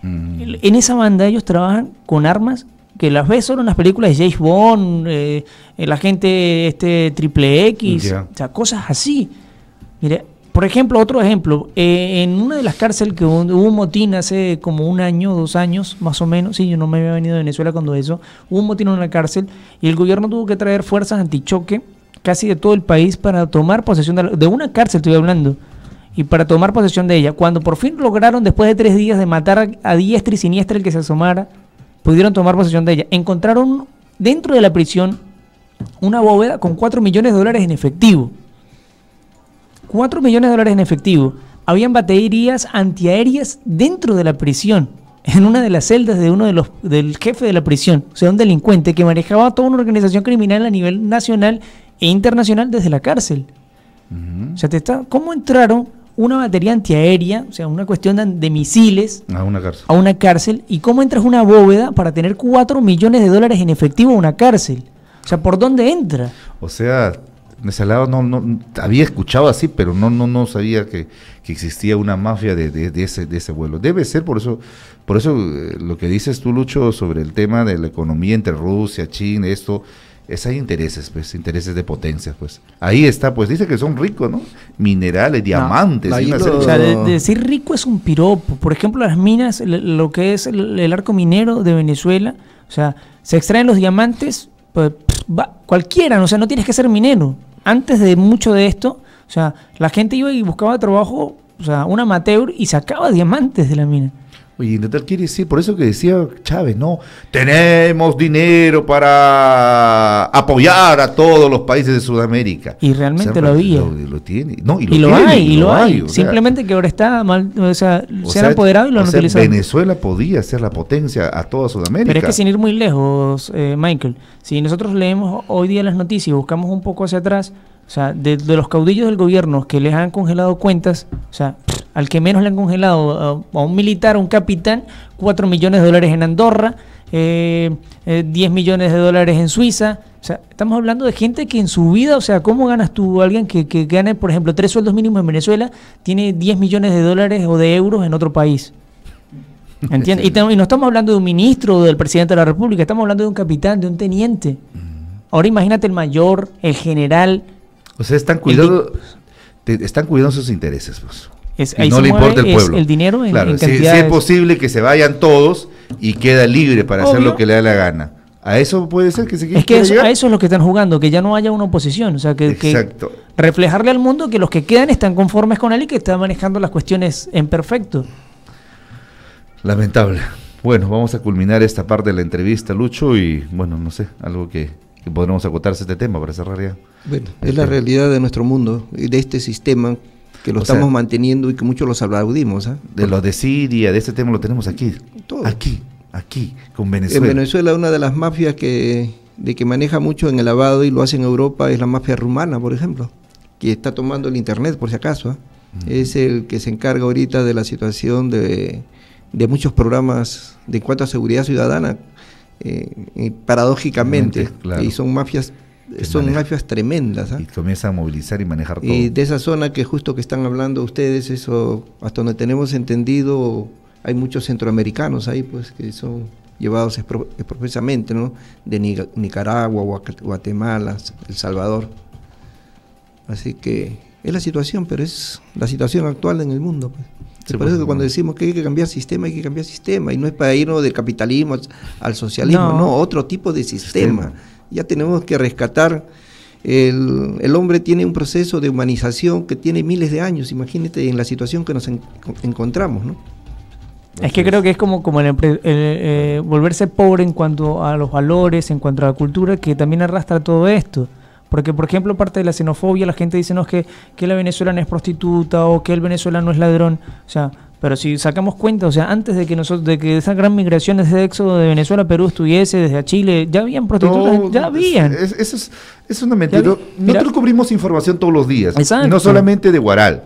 en esa banda ellos trabajan con armas que las ves solo en las películas de James Bond, el agente Triple X, o sea, cosas así. Mire, por ejemplo, otro ejemplo, en una de las cárceles que hubo un motín hace como 1 año, 2 años, más o menos, sí, yo no me había venido de Venezuela cuando eso, hubo un motín en una cárcel y el gobierno tuvo que traer fuerzas antichoque casi de todo el país para tomar posesión de una cárcel, estoy hablando, y para tomar posesión de ella. Cuando por fin lograron, después de 3 días de matar a diestra y siniestra el que se asomara, pudieron tomar posesión de ella. Encontraron dentro de la prisión una bóveda con $4 millones en efectivo. $4 millones en efectivo. Habían baterías antiaéreas dentro de la prisión, en una de las celdas de del jefe de la prisión, o sea, un delincuente que manejaba toda una organización criminal a nivel nacional e internacional desde la cárcel. O sea, ¿cómo entraron una batería antiaérea, o sea, una cuestión de misiles a una cárcel, y cómo entras una bóveda para tener $4 millones en efectivo a una cárcel? O sea, ¿por dónde entra? O sea, de ese lado no había escuchado así, pero no sabía que existía una mafia de ese vuelo. Debe ser por eso lo que dices tú, Lucho, sobre el tema de la economía entre Rusia, China, esto hay intereses, pues, intereses de potencia, pues. Ahí está, pues, dice que son ricos, ¿no? Minerales, diamantes. O sea, de decir rico es un piropo. Por ejemplo, las minas, lo que es el arco minero de Venezuela, o sea, se extraen los diamantes, pues, cualquiera, o sea, no tienes que ser minero. Antes de mucho de esto, o sea, la gente iba y buscaba trabajo, o sea, un amateur, y sacaba diamantes de la mina. Oye, ¿qué quiere decir? Por eso que decía Chávez, no, tenemos dinero para apoyar a todos los países de Sudamérica. Y realmente lo había. Lo tiene. No, y lo hay. Simplemente que ahora está mal, o sea, se han apoderado y lo han utilizado. Venezuela podía ser la potencia a toda Sudamérica. Pero es que sin ir muy lejos, Michael, si nosotros leemos hoy día las noticias y buscamos un poco hacia atrás, o sea, de los caudillos del gobierno que les han congelado cuentas, o sea, al que menos le han congelado a un militar, a un capitán, 4 millones de dólares en Andorra, 10 millones de dólares en Suiza. O sea, estamos hablando de gente que en su vida, o sea, ¿cómo ganas tú? Alguien que gane, por ejemplo, 3 sueldos mínimos en Venezuela, tiene 10 millones de dólares o de euros en otro país. ¿Entiendes? Y no estamos hablando de un ministro o del presidente de la República, estamos hablando de un capitán, de un teniente. Ahora imagínate el mayor, el general. O sea, están cuidando sus intereses, pues. Ahí no le importa el pueblo. El dinero en claro, cantidades. Si es posible que se vayan todos y queda libre para hacer lo que le da la gana. A eso puede ser que se quiera. Es que a eso es lo que están jugando, que ya no haya una oposición. O sea, que reflejarle al mundo que los que quedan están conformes con él y que está manejando las cuestiones en perfecto. Lamentable. Bueno, vamos a culminar esta parte de la entrevista, Lucho, y bueno, no sé, algo que podremos acotarse este tema para cerrar ya. Bueno, es la realidad de nuestro mundo y de este sistema que lo estamos manteniendo y que muchos los aplaudimos. De lo de Siria, de este tema lo tenemos aquí. Todo. Aquí, con Venezuela. En Venezuela una de las mafias que maneja mucho en el lavado y lo hace en Europa es la mafia rumana, por ejemplo, que está tomando el internet por si acaso. Es el que se encarga ahorita de la situación de muchos programas en cuanto a seguridad ciudadana, paradójicamente, claro. Y son mafias tremendas. Y comienzan a movilizar y manejar todo. Y de esa zona que justo que están hablando ustedes, eso, hasta donde tenemos entendido, hay muchos centroamericanos ahí, pues, que son llevados expresamente, ¿no? De Nicaragua, Guatemala, El Salvador. Así que es la situación, pero es la situación actual en el mundo, pues. Por eso que cuando decimos que hay que cambiar sistema, hay que cambiar sistema, y no es para irnos del capitalismo al socialismo, no, otro tipo de sistema. Ya tenemos que rescatar, el hombre tiene un proceso de humanización que tiene miles de años, imagínate en la situación que nos encontramos, ¿no? Es que creo que es como volverse pobre en cuanto a los valores, en cuanto a la cultura, que también arrastra todo esto. Porque, por ejemplo, parte de la xenofobia, la gente dice, no, es que la venezolana es prostituta o que el venezolano es ladrón. O sea, pero si sacamos cuenta, o sea, antes de que esa gran migración, ese éxodo de Venezuela a Perú estuviese, desde a Chile, ya habían prostitutas, ya habían. Eso es una mentira. Nosotros cubrimos información todos los días. Exacto. No solamente de Huaral.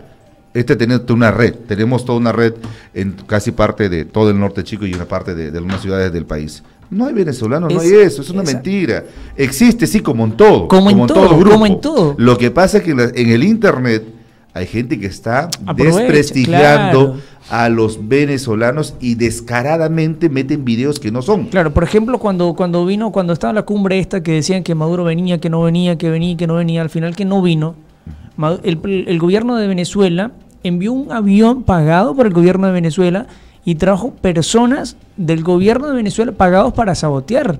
Tenemos una red, tenemos toda una red en casi parte de todo el norte chico y una parte de algunas ciudades del país. No hay venezolanos, no hay eso, es una mentira. Existe, sí, como en todo. Como en todo. Lo que pasa es que en el internet hay gente que está desprestigiando a los venezolanos y descaradamente meten videos que no son. Claro, por ejemplo, cuando estaba la cumbre esta que decían que Maduro venía, que no venía, que venía, que no venía, al final que no vino, el gobierno de Venezuela envió un avión pagado por el gobierno de Venezuela y trajo personas del gobierno de Venezuela pagados para sabotear.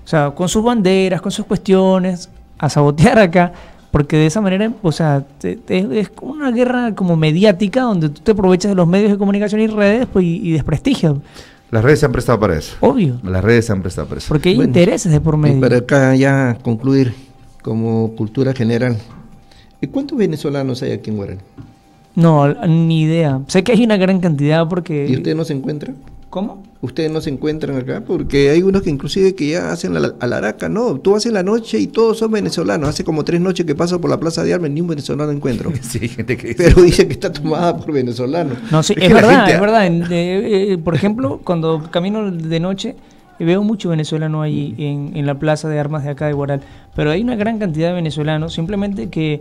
O sea, con sus banderas, con sus cuestiones, a sabotear acá, porque de esa manera, o sea, es como una guerra como mediática donde tú te aprovechas de los medios de comunicación y redes, pues, y desprestigias. Las redes se han prestado para eso. Obvio. Las redes se han prestado para eso. Porque hay intereses de por medio. Y para acá ya concluir como cultura general. ¿Y cuántos venezolanos hay aquí en Huaral? No, ni idea. Sé que hay una gran cantidad porque... ¿Y ustedes no se encuentran? ¿Cómo? Ustedes no se encuentran acá porque hay unos que inclusive que ya hacen a la araca. No, tú haces la noche y todos son venezolanos. Hace como 3 noches que paso por la Plaza de Armas, ni un venezolano encuentro. Sí, hay gente que dice. Pero dice que está tomada por venezolanos. No, sí, es verdad. Por ejemplo, cuando camino de noche, veo mucho venezolano allí en la Plaza de Armas de acá de Huaral. Pero hay una gran cantidad de venezolanos, simplemente que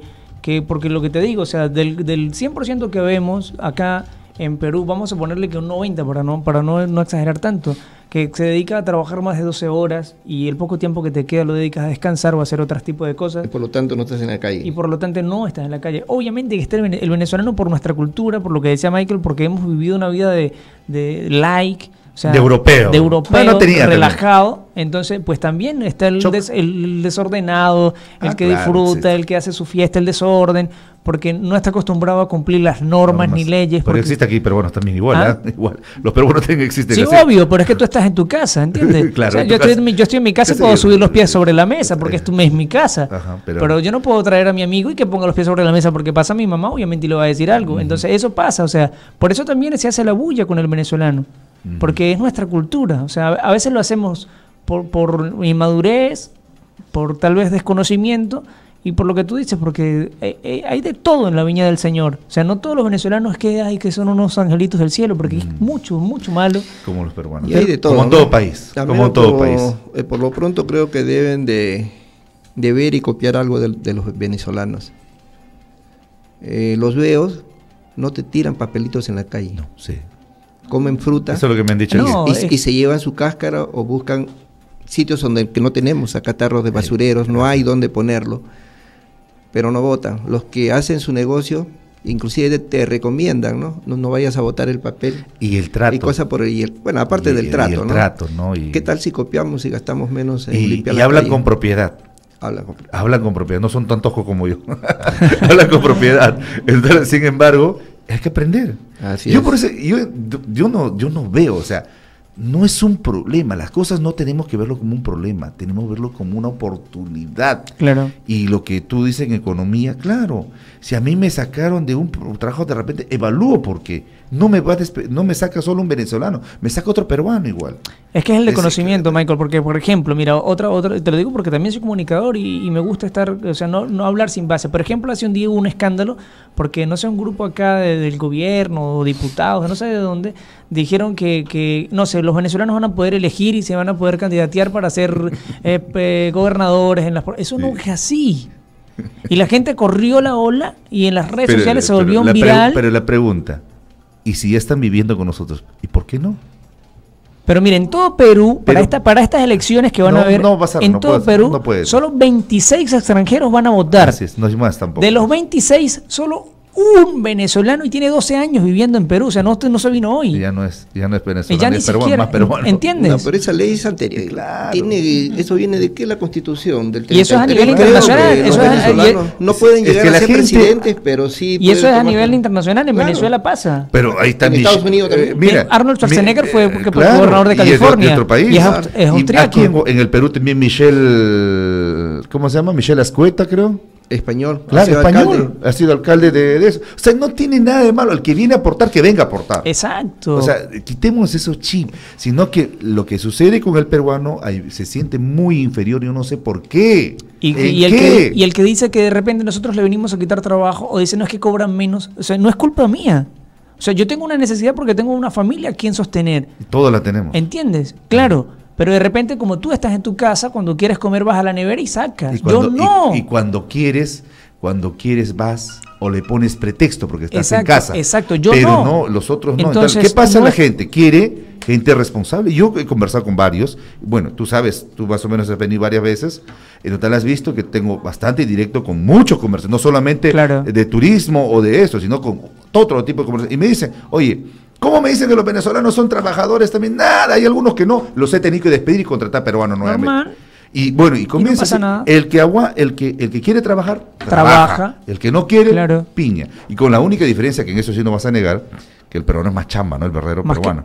porque lo que te digo, o sea, del 100% que vemos acá, en Perú, vamos a ponerle que un 90 para no exagerar tanto, que se dedica a trabajar más de 12 horas y el poco tiempo que te queda lo dedicas a descansar o a hacer otros tipos de cosas. Y por lo tanto no estás en la calle. Y por lo tanto no estás en la calle. Obviamente que está el venezolano por nuestra cultura, por lo que decía Michael, porque hemos vivido una vida de like, o sea, de europeo, no relajado. También. Entonces, pues también está el desordenado, el que disfruta, sí, el que hace su fiesta, el desorden, porque no está acostumbrado a cumplir las normas ni leyes. Pero existe aquí peruanos también igual, igual. Los peruanos también existen. Sí, así. Obvio, pero es que tú estás en tu casa, ¿entiendes? Claro, o sea, yo estoy en mi casa y puedo subir los pies sobre la mesa porque es mi casa. Ajá, pero yo no puedo traer a mi amigo y que ponga los pies sobre la mesa porque pasa mi mamá, obviamente, y le va a decir algo. Entonces, eso pasa, o sea, por eso también se hace la bulla con el venezolano. Porque es nuestra cultura, o sea, a veces lo hacemos por inmadurez, por tal vez desconocimiento y por lo que tú dices, porque hay de todo en la viña del Señor. O sea, no todos los venezolanos que son unos angelitos del cielo, porque hay mucho malo. Como los peruanos. Y hay de todo, como en todo país. Como en todo país. Por lo pronto creo que deben de ver y copiar algo de los venezolanos. Los veos no te tiran papelitos en la calle. No, sí. Comen fruta. Eso es lo que me han dicho. Y se llevan su cáscara o buscan sitios donde que no tenemos, acá tarros de basureros, no hay donde ponerlo, pero no botan. Los que hacen su negocio, inclusive te recomiendan, no vayas a botar el papel. Y el trato. Y cosas por el, bueno, aparte del trato, y el trato, ¿no? Y, ¿qué tal si copiamos y gastamos menos en limpiar la hablan calle? Con propiedad. Hablan con propiedad, no son tan toscos como yo. Hablan con propiedad. Entonces, sin embargo, hay que aprender. Por eso, yo no veo, o sea, no es un problema. Las cosas no tenemos que verlo como un problema, tenemos que verlo como una oportunidad. Claro. Y lo que tú dices en economía, claro, si a mí me sacaron de un trabajo, de repente evalúo porque no me saca solo un venezolano, me saca otro peruano igual. Es que es el de conocimiento, Michael, porque por ejemplo, mira, otra, te lo digo porque también soy comunicador y me gusta estar, o sea, no hablar sin base. Por ejemplo, hace un día hubo un escándalo porque no sé, un grupo acá del gobierno o diputados, no sé de dónde, dijeron que no sé, los venezolanos van a poder elegir y se van a poder candidatear para ser gobernadores en las... Eso no es así. Y la gente corrió la ola y en las redes sociales se volvió viral. Pero la pregunta, ¿y si ya están viviendo con nosotros? ¿Y por qué no? Pero miren, en todo Perú, para estas elecciones que van a haber, en todo Perú, solo 26 extranjeros van a votar. Así es, no hay más tampoco. De los 26, solo un venezolano y tiene 12 años viviendo en Perú, o sea, no se vino hoy. Ya no es venezolano, es peruano, más peruano. ¿Entiendes? No, pero esa ley es anterior. Claro. Eso viene de qué, la Constitución del 33. Y eso es a nivel internacional. No pueden llegar a ser presidentes, pero sí. Y eso es a nivel internacional, en Venezuela pasa. Pero ahí está en Estados Unidos también. Mira, Arnold Schwarzenegger fue gobernador de California. Y otro país. Y es austriaco. Aquí en el Perú también Michelle, ¿cómo se llama? Michelle Ascueta, creo. Español. Claro, español. Ha sido alcalde de eso. O sea, no tiene nada de malo. El que viene a aportar, que venga a aportar. Exacto. O sea, quitemos esos chips. Sino que lo que sucede con el peruano se siente muy inferior y yo no sé por qué. Y el que dice que de repente nosotros le venimos a quitar trabajo o dice no es que cobran menos. O sea, no es culpa mía. O sea, yo tengo una necesidad porque tengo una familia a quien sostener. Y todos la tenemos. ¿Entiendes? Claro. Pero de repente, como tú estás en tu casa, cuando quieres comer vas a la nevera y sacas. Yo no. Y cuando quieres vas o le pones pretexto porque estás en casa. Exacto, pero no, los otros no. Entonces, ¿qué pasa? La gente quiere gente responsable. Yo he conversado con varios. Bueno, tú sabes, tú más o menos has venido varias veces. En total has visto que tengo bastante directo con muchos comercios, no solamente de turismo o de eso, sino con todo otro tipo de comercios. Y me dicen, oye, ¿cómo me dicen que los venezolanos son trabajadores también? Nada, hay algunos que no. Los he tenido que despedir y contratar peruanos nuevamente. Y bueno, y comienza no el que quiere trabajar, trabaja. El que no quiere, piña. Y con la única diferencia, que en eso sí no vas a negar, que el peruano es más chamba, ¿no? El verdadero peruano.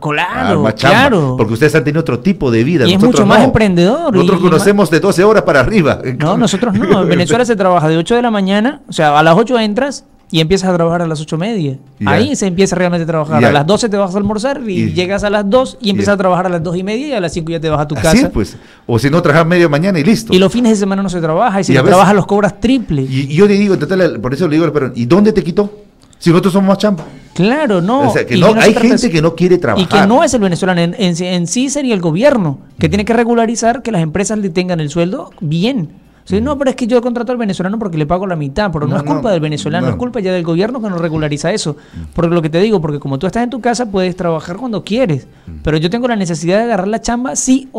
Más chamba, porque ustedes han tenido otro tipo de vida. Y es mucho más emprendedor. Nosotros conocemos de 12 horas para arriba. No, nosotros no. En Venezuela se trabaja de 8 de la mañana, o sea, a las 8 entras y empiezas a trabajar a las 8:30. Ahí se empieza realmente a trabajar. A las 12 te vas a almorzar y llegas a las 2 y empiezas a trabajar a las 2:30 y a las 5 ya te vas a tu casa. Así es, pues. O si no, trabajas media mañana y listo. Y los fines de semana no se trabaja y si trabajas los cobras triple. Y yo le digo, por eso le digo al peruano, ¿y dónde te quitó? Si nosotros somos más chamba. Claro, no. O sea, que no hay gente que no quiere trabajar. Y que no es el venezolano. En sí sería el gobierno que tiene que regularizar que las empresas le tengan el sueldo bien. O O sea, no, pero es que yo contrato al venezolano porque le pago la mitad, pero no es culpa del venezolano, es culpa ya del gobierno que no regulariza eso. Porque lo que te digo, porque como tú estás en tu casa, puedes trabajar cuando quieres, pero yo tengo la necesidad de agarrar la chamba sí,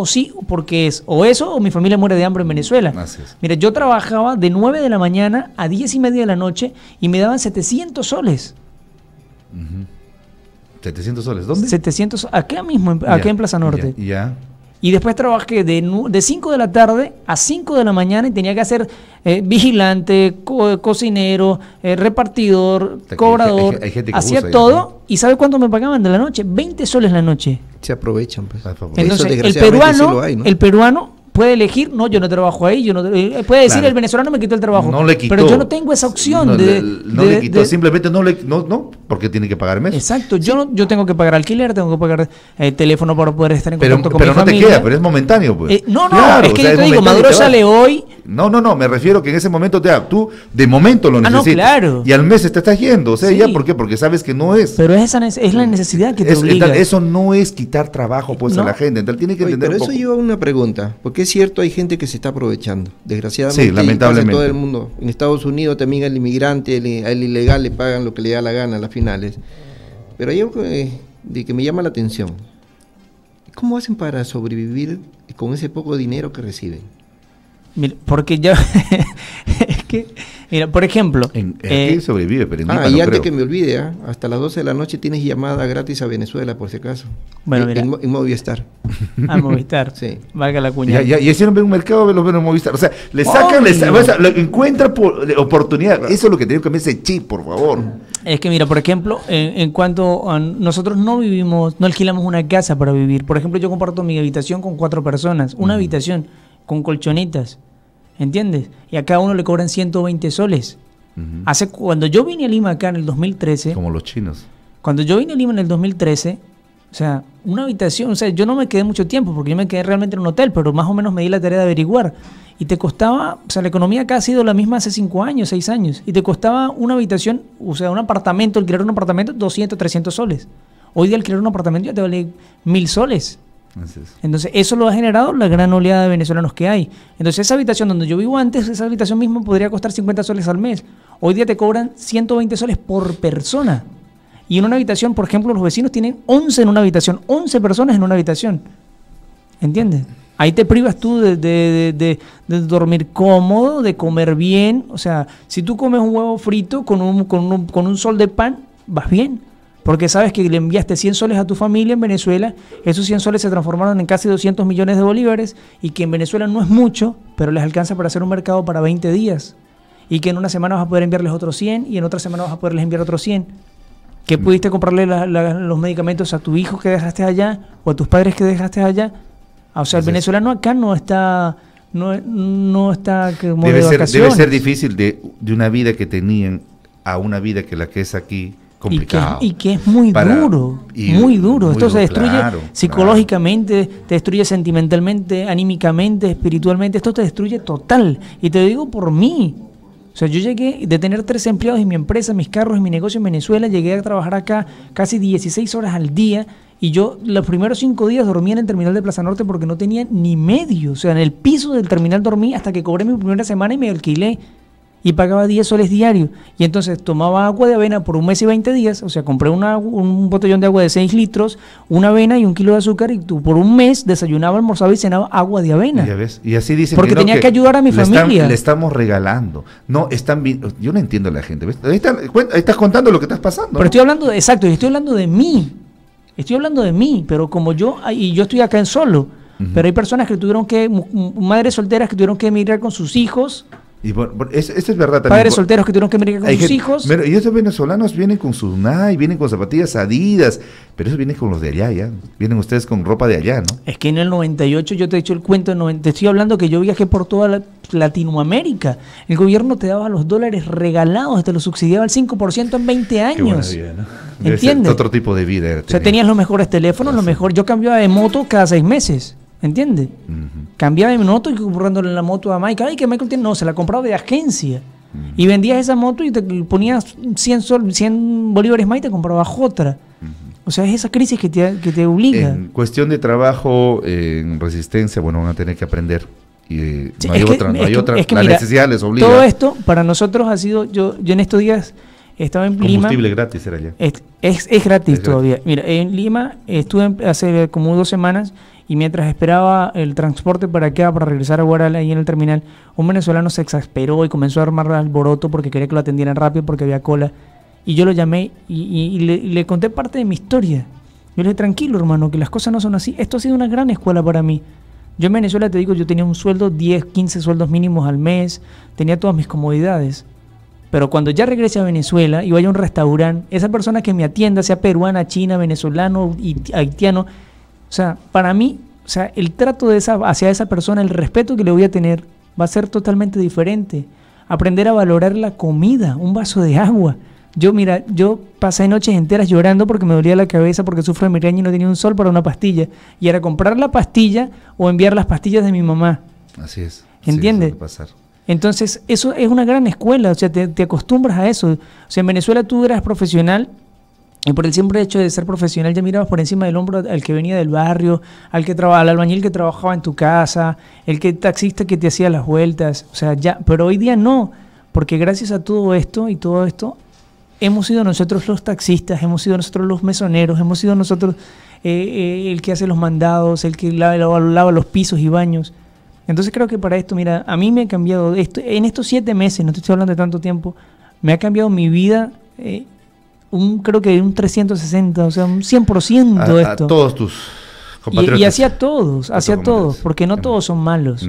porque es o eso o mi familia muere de hambre en Venezuela. Mira, yo trabajaba de 9 de la mañana a 10:30 de la noche y me daban 700 soles. 700 soles, ¿dónde? 700, acá mismo, acá en Plaza Norte. Ya. Y después trabajé de 5 de la tarde a 5 de la mañana y tenía que hacer vigilante, cocinero, repartidor, cobrador. Hay gente que hacía todo. ¿No? ¿Y sabe cuánto me pagaban de la noche? 20 soles la noche. Se aprovechan, pues. Entonces, el peruano puede elegir, no, yo no trabajo ahí, yo no puede decir el venezolano me quitó el trabajo, no le quitó, pero yo no tengo esa opción le quitó, simplemente no, porque tiene que pagarme eso. Exacto, yo tengo que pagar alquiler, tengo que pagar teléfono para poder estar en contacto con mi familia. Pero no te queda, pero es momentáneo, pues. Es que yo te digo, Maduro sale hoy. No, me refiero que en ese momento tú de momento lo necesitas. Claro. Y al mes te estás yendo, o sea, ya, ¿por qué? Porque sabes que no es. Pero es la necesidad que te obliga. Eso no es quitar trabajo pues a la gente, entonces tiene que entender. Pero eso lleva a una pregunta, porque es cierto, hay gente que se está aprovechando, desgraciadamente. Sí, lamentablemente. En todo el mundo. En Estados Unidos también al inmigrante, al ilegal le pagan lo que le da la gana a las finales. Pero hay algo de que me llama la atención. ¿Cómo hacen para sobrevivir con ese poco dinero que reciben? Mira, porque ya es que, mira, por ejemplo, aquí sobrevive, pero en Lima y antes que me olvide, hasta las 12 de la noche tienes llamada gratis a Venezuela, por si acaso. Bueno, mira, en Movistar. Movistar. Sí. Valga la cuña. Y hicieron un mercado, los ven en Movistar. O sea, le sacan, encuentra oportunidad. Eso es lo que tenemos que cambiar ese chip, por favor. Es que mira, por ejemplo, en cuanto a nosotros no alquilamos una casa para vivir. Por ejemplo, yo comparto mi habitación con 4 personas, una habitación con colchonetas, ¿entiendes? Y a cada uno le cobran 120 soles. Cuando yo vine a Lima acá en el 2013... Como los chinos. Cuando yo vine a Lima en el 2013, o sea, una habitación, o sea, yo no me quedé mucho tiempo porque yo me quedé realmente en un hotel, pero más o menos me di la tarea de averiguar. Y te costaba, o sea, la economía acá ha sido la misma hace 5 años, 6 años, y te costaba una habitación, o sea, alquilar un apartamento, 200, 300 soles. Hoy día alquilar un apartamento ya te vale 1.000 soles. Entonces eso lo ha generado la gran oleada de venezolanos que hay. Entonces esa habitación donde yo vivo antes, esa habitación misma podría costar 50 soles al mes. Hoy día te cobran 120 soles por persona. Y en una habitación, por ejemplo, los vecinos tienen 11 en una habitación, 11 personas en una habitación. ¿Entiendes? Ahí te privas tú de dormir cómodo, de comer bien. O sea, si tú comes un huevo frito con un sol de pan, vas bien. Porque sabes que le enviaste 100 soles a tu familia en Venezuela, esos 100 soles se transformaron en casi 200 millones de bolívares, y que en Venezuela no es mucho, pero les alcanza para hacer un mercado para 20 días. Y que en una semana vas a poder enviarles otros 100, y en otra semana vas a poderles enviar otros 100. Que pudiste comprarle los medicamentos a tu hijo que dejaste allá, o a tus padres que dejaste allá. O sea, el venezolano acá no está como de vacaciones. Debe ser difícil de una vida que tenían a una vida que la que es aquí. Complicado. Y que es muy duro. Esto se destruye psicológicamente, te destruye sentimentalmente, anímicamente, espiritualmente. Esto te destruye total. Y te lo digo por mí. O sea, yo llegué de tener 3 empleados en mi empresa, mis carros, en mi negocio en Venezuela. Llegué a trabajar acá casi 16 horas al día. Y yo los primeros 5 días dormía en el terminal de Plaza Norte porque no tenía ni medio. O sea, en el piso del terminal dormí hasta que cobré mi primera semana y me alquilé. Y pagaba 10 soles diarios. Y entonces tomaba agua de avena por 1 mes y 20 días. O sea, compré un botellón de agua de 6 litros, una avena y 1 kilo de azúcar. Y tú por 1 mes desayunaba, almorzaba y cenaba agua de avena. Ya ves. Y así dicen porque tenía que ayudar a mi familia. Le estamos regalando. No, yo no entiendo a la gente. ¿Ves? Ahí estás contando lo que estás pasando. Pero estoy hablando estoy hablando de mí. Estoy hablando de mí. Pero como yo estoy acá en solo. Pero hay personas que madres solteras que tuvieron que emigrar con sus hijos. Y bueno, eso es verdad también. Padres solteros que tuvieron que venir con sus hijos. Y esos venezolanos vienen con sus Nike, vienen con zapatillas Adidas, pero esos vienen con los de allá, ya. Vienen ustedes con ropa de allá, ¿no? Es que en el 98, yo te he hecho el cuento, te estoy hablando que yo viajé por toda Latinoamérica. El gobierno te daba los dólares regalados, te los subsidiaba al 5% en 20 años. Qué buena vida, ¿no? ¿Entiendes? Otro tipo de vida. O sea, tenías los mejores teléfonos, lo mejor. Yo cambiaba de moto cada 6 meses. ¿Entiendes? Cambiaba de moto y comprándole la moto a Michael. Ay, que Michael tiene. No, se la compraba de agencia. Y vendías esa moto y te ponías 100 bolívares más y te comprabas otra. O sea, es esa crisis que te obliga. En cuestión de trabajo, en resistencia, bueno, van a tener que aprender no hay otra, la necesidad les obliga. Todo esto para nosotros ha sido, yo en estos días estaba en Lima. Combustible gratis era ya. Es gratis todavía. Mira, en Lima estuve hace como 2 semanas y mientras esperaba el transporte para acá, para regresar a Guaral, ahí en el terminal, un venezolano se exasperó y comenzó a armar alboroto porque quería que lo atendieran rápido porque había cola. Y yo lo llamé y le conté parte de mi historia. Yo le dije, tranquilo hermano, que las cosas no son así. Esto ha sido una gran escuela para mí. Yo en Venezuela, te digo, yo tenía un sueldo, 10, 15 sueldos mínimos al mes, tenía todas mis comodidades. Pero cuando ya regrese a Venezuela y vaya a un restaurante, esa persona que me atienda, sea peruana, china, venezolano, haitiano, o sea, para mí, o sea, el trato hacia esa persona, el respeto que le voy a tener, va a ser totalmente diferente. Aprender a valorar la comida, un vaso de agua. Yo pasé noches enteras llorando porque me dolía la cabeza, porque sufro de migraña y no tenía un sol para una pastilla. Y era comprar la pastilla o enviar las pastillas de mi mamá. Así es. ¿Entiendes? Sí, entonces, eso es una gran escuela, o sea, te acostumbras a eso. O sea, en Venezuela tú eras profesional y por el simple hecho de ser profesional ya mirabas por encima del hombro al que venía del barrio, al albañil que trabajaba en tu casa, el taxista que te hacía las vueltas, o sea, ya, pero hoy día no, porque gracias a todo esto, hemos sido nosotros los taxistas, hemos sido nosotros los mesoneros, hemos sido nosotros el que hace los mandados, el que lava los pisos y baños. Entonces creo que para esto, mira, a mí me ha cambiado esto, en estos 7 meses, no te estoy hablando de tanto tiempo, me ha cambiado mi vida, creo que un 360, o sea, un 100% esto. A todos tus compatriotas. Y hacia todos, porque no todos son malos.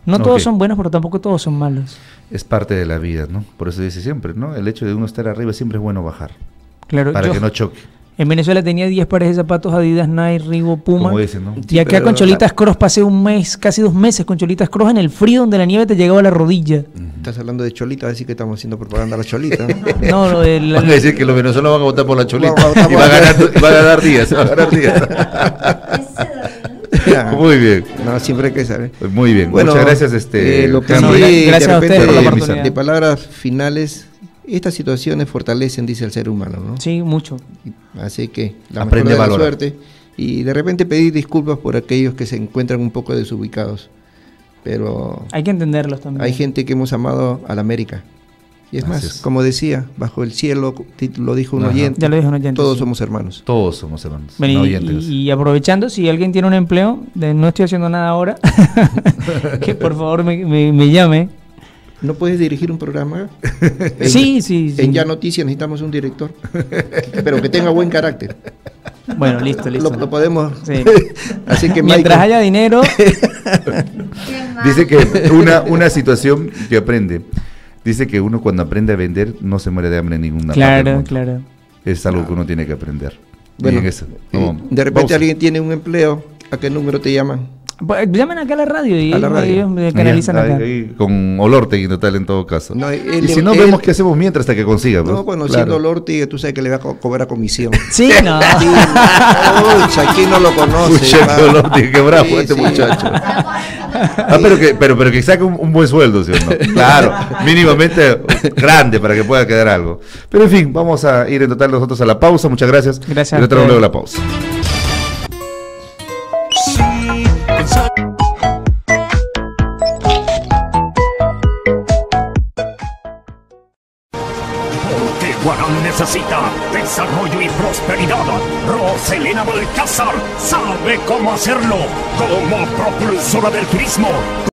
No todos son buenos, pero tampoco todos son malos. Es parte de la vida, ¿no? Por eso dice siempre, ¿no? El hecho de uno estar arriba siempre es bueno bajar. Claro, para que no choque. En Venezuela tenía 10 pares de zapatos Adidas, Nike, Reebok, Puma. Como dicen, ¿no? Y acá con Cholitas Cross pasé un mes, casi 2 meses con Cholitas Cross en el frío donde la nieve te llegaba a la rodilla. Estás hablando de Cholitas, así que estamos haciendo propaganda a la Cholita. No, van a decir que los venezolanos van a votar por la Cholita y va a ganar días. Muy bien. No, siempre hay que saber. Muy bien. Bueno, muchas gracias. Gracias a ustedes por la oportunidad. De palabras finales, estas situaciones fortalecen, dice el ser humano, ¿no? Sí, mucho. Así que la aprende mejor de a la suerte y de repente pedir disculpas por aquellos que se encuentran un poco desubicados. Pero hay que entenderlos también. Hay gente que hemos amado a la América. Y es más, como decía, bajo el cielo, lo dijo un oyente, ya lo dijo un oyente, todos somos hermanos. Todos somos hermanos. Bueno, y aprovechando, si alguien tiene un empleo, no estoy haciendo nada ahora, que por favor me llame. ¿No puedes dirigir un programa? Sí. En Ya Noticias necesitamos un director, pero que tenga buen carácter. Bueno, listo. Lo podemos. Sí. Así que mientras haya dinero. Dice que una situación que aprende. Dice que uno cuando aprende a vender no se muere de hambre en ninguna parte. Claro. Es algo que uno tiene que aprender. Bueno, de repente alguien tiene un empleo, ¿a qué número te llaman? Pues, llamen acá a la radio y ellos me canalizan acá. Ahí, con Olortegui total en todo caso. No, y si no, vemos qué hacemos mientras hasta que consiga. Pues. No, conociendo Olortegui, tú sabes que le va a cobrar comisión. Sí, no. Aquí no lo conoce. Olortegui, qué bravo este muchacho. Pero que saque un buen sueldo, ¿sí o no? Claro, mínimamente grande para que pueda quedar algo. Pero en fin, vamos a ir en total nosotros a la pausa. Muchas gracias. Gracias. Y luego la pausa. Guarán necesita desarrollo y prosperidad. Roselena Balcázar sabe cómo hacerlo como propulsora del turismo.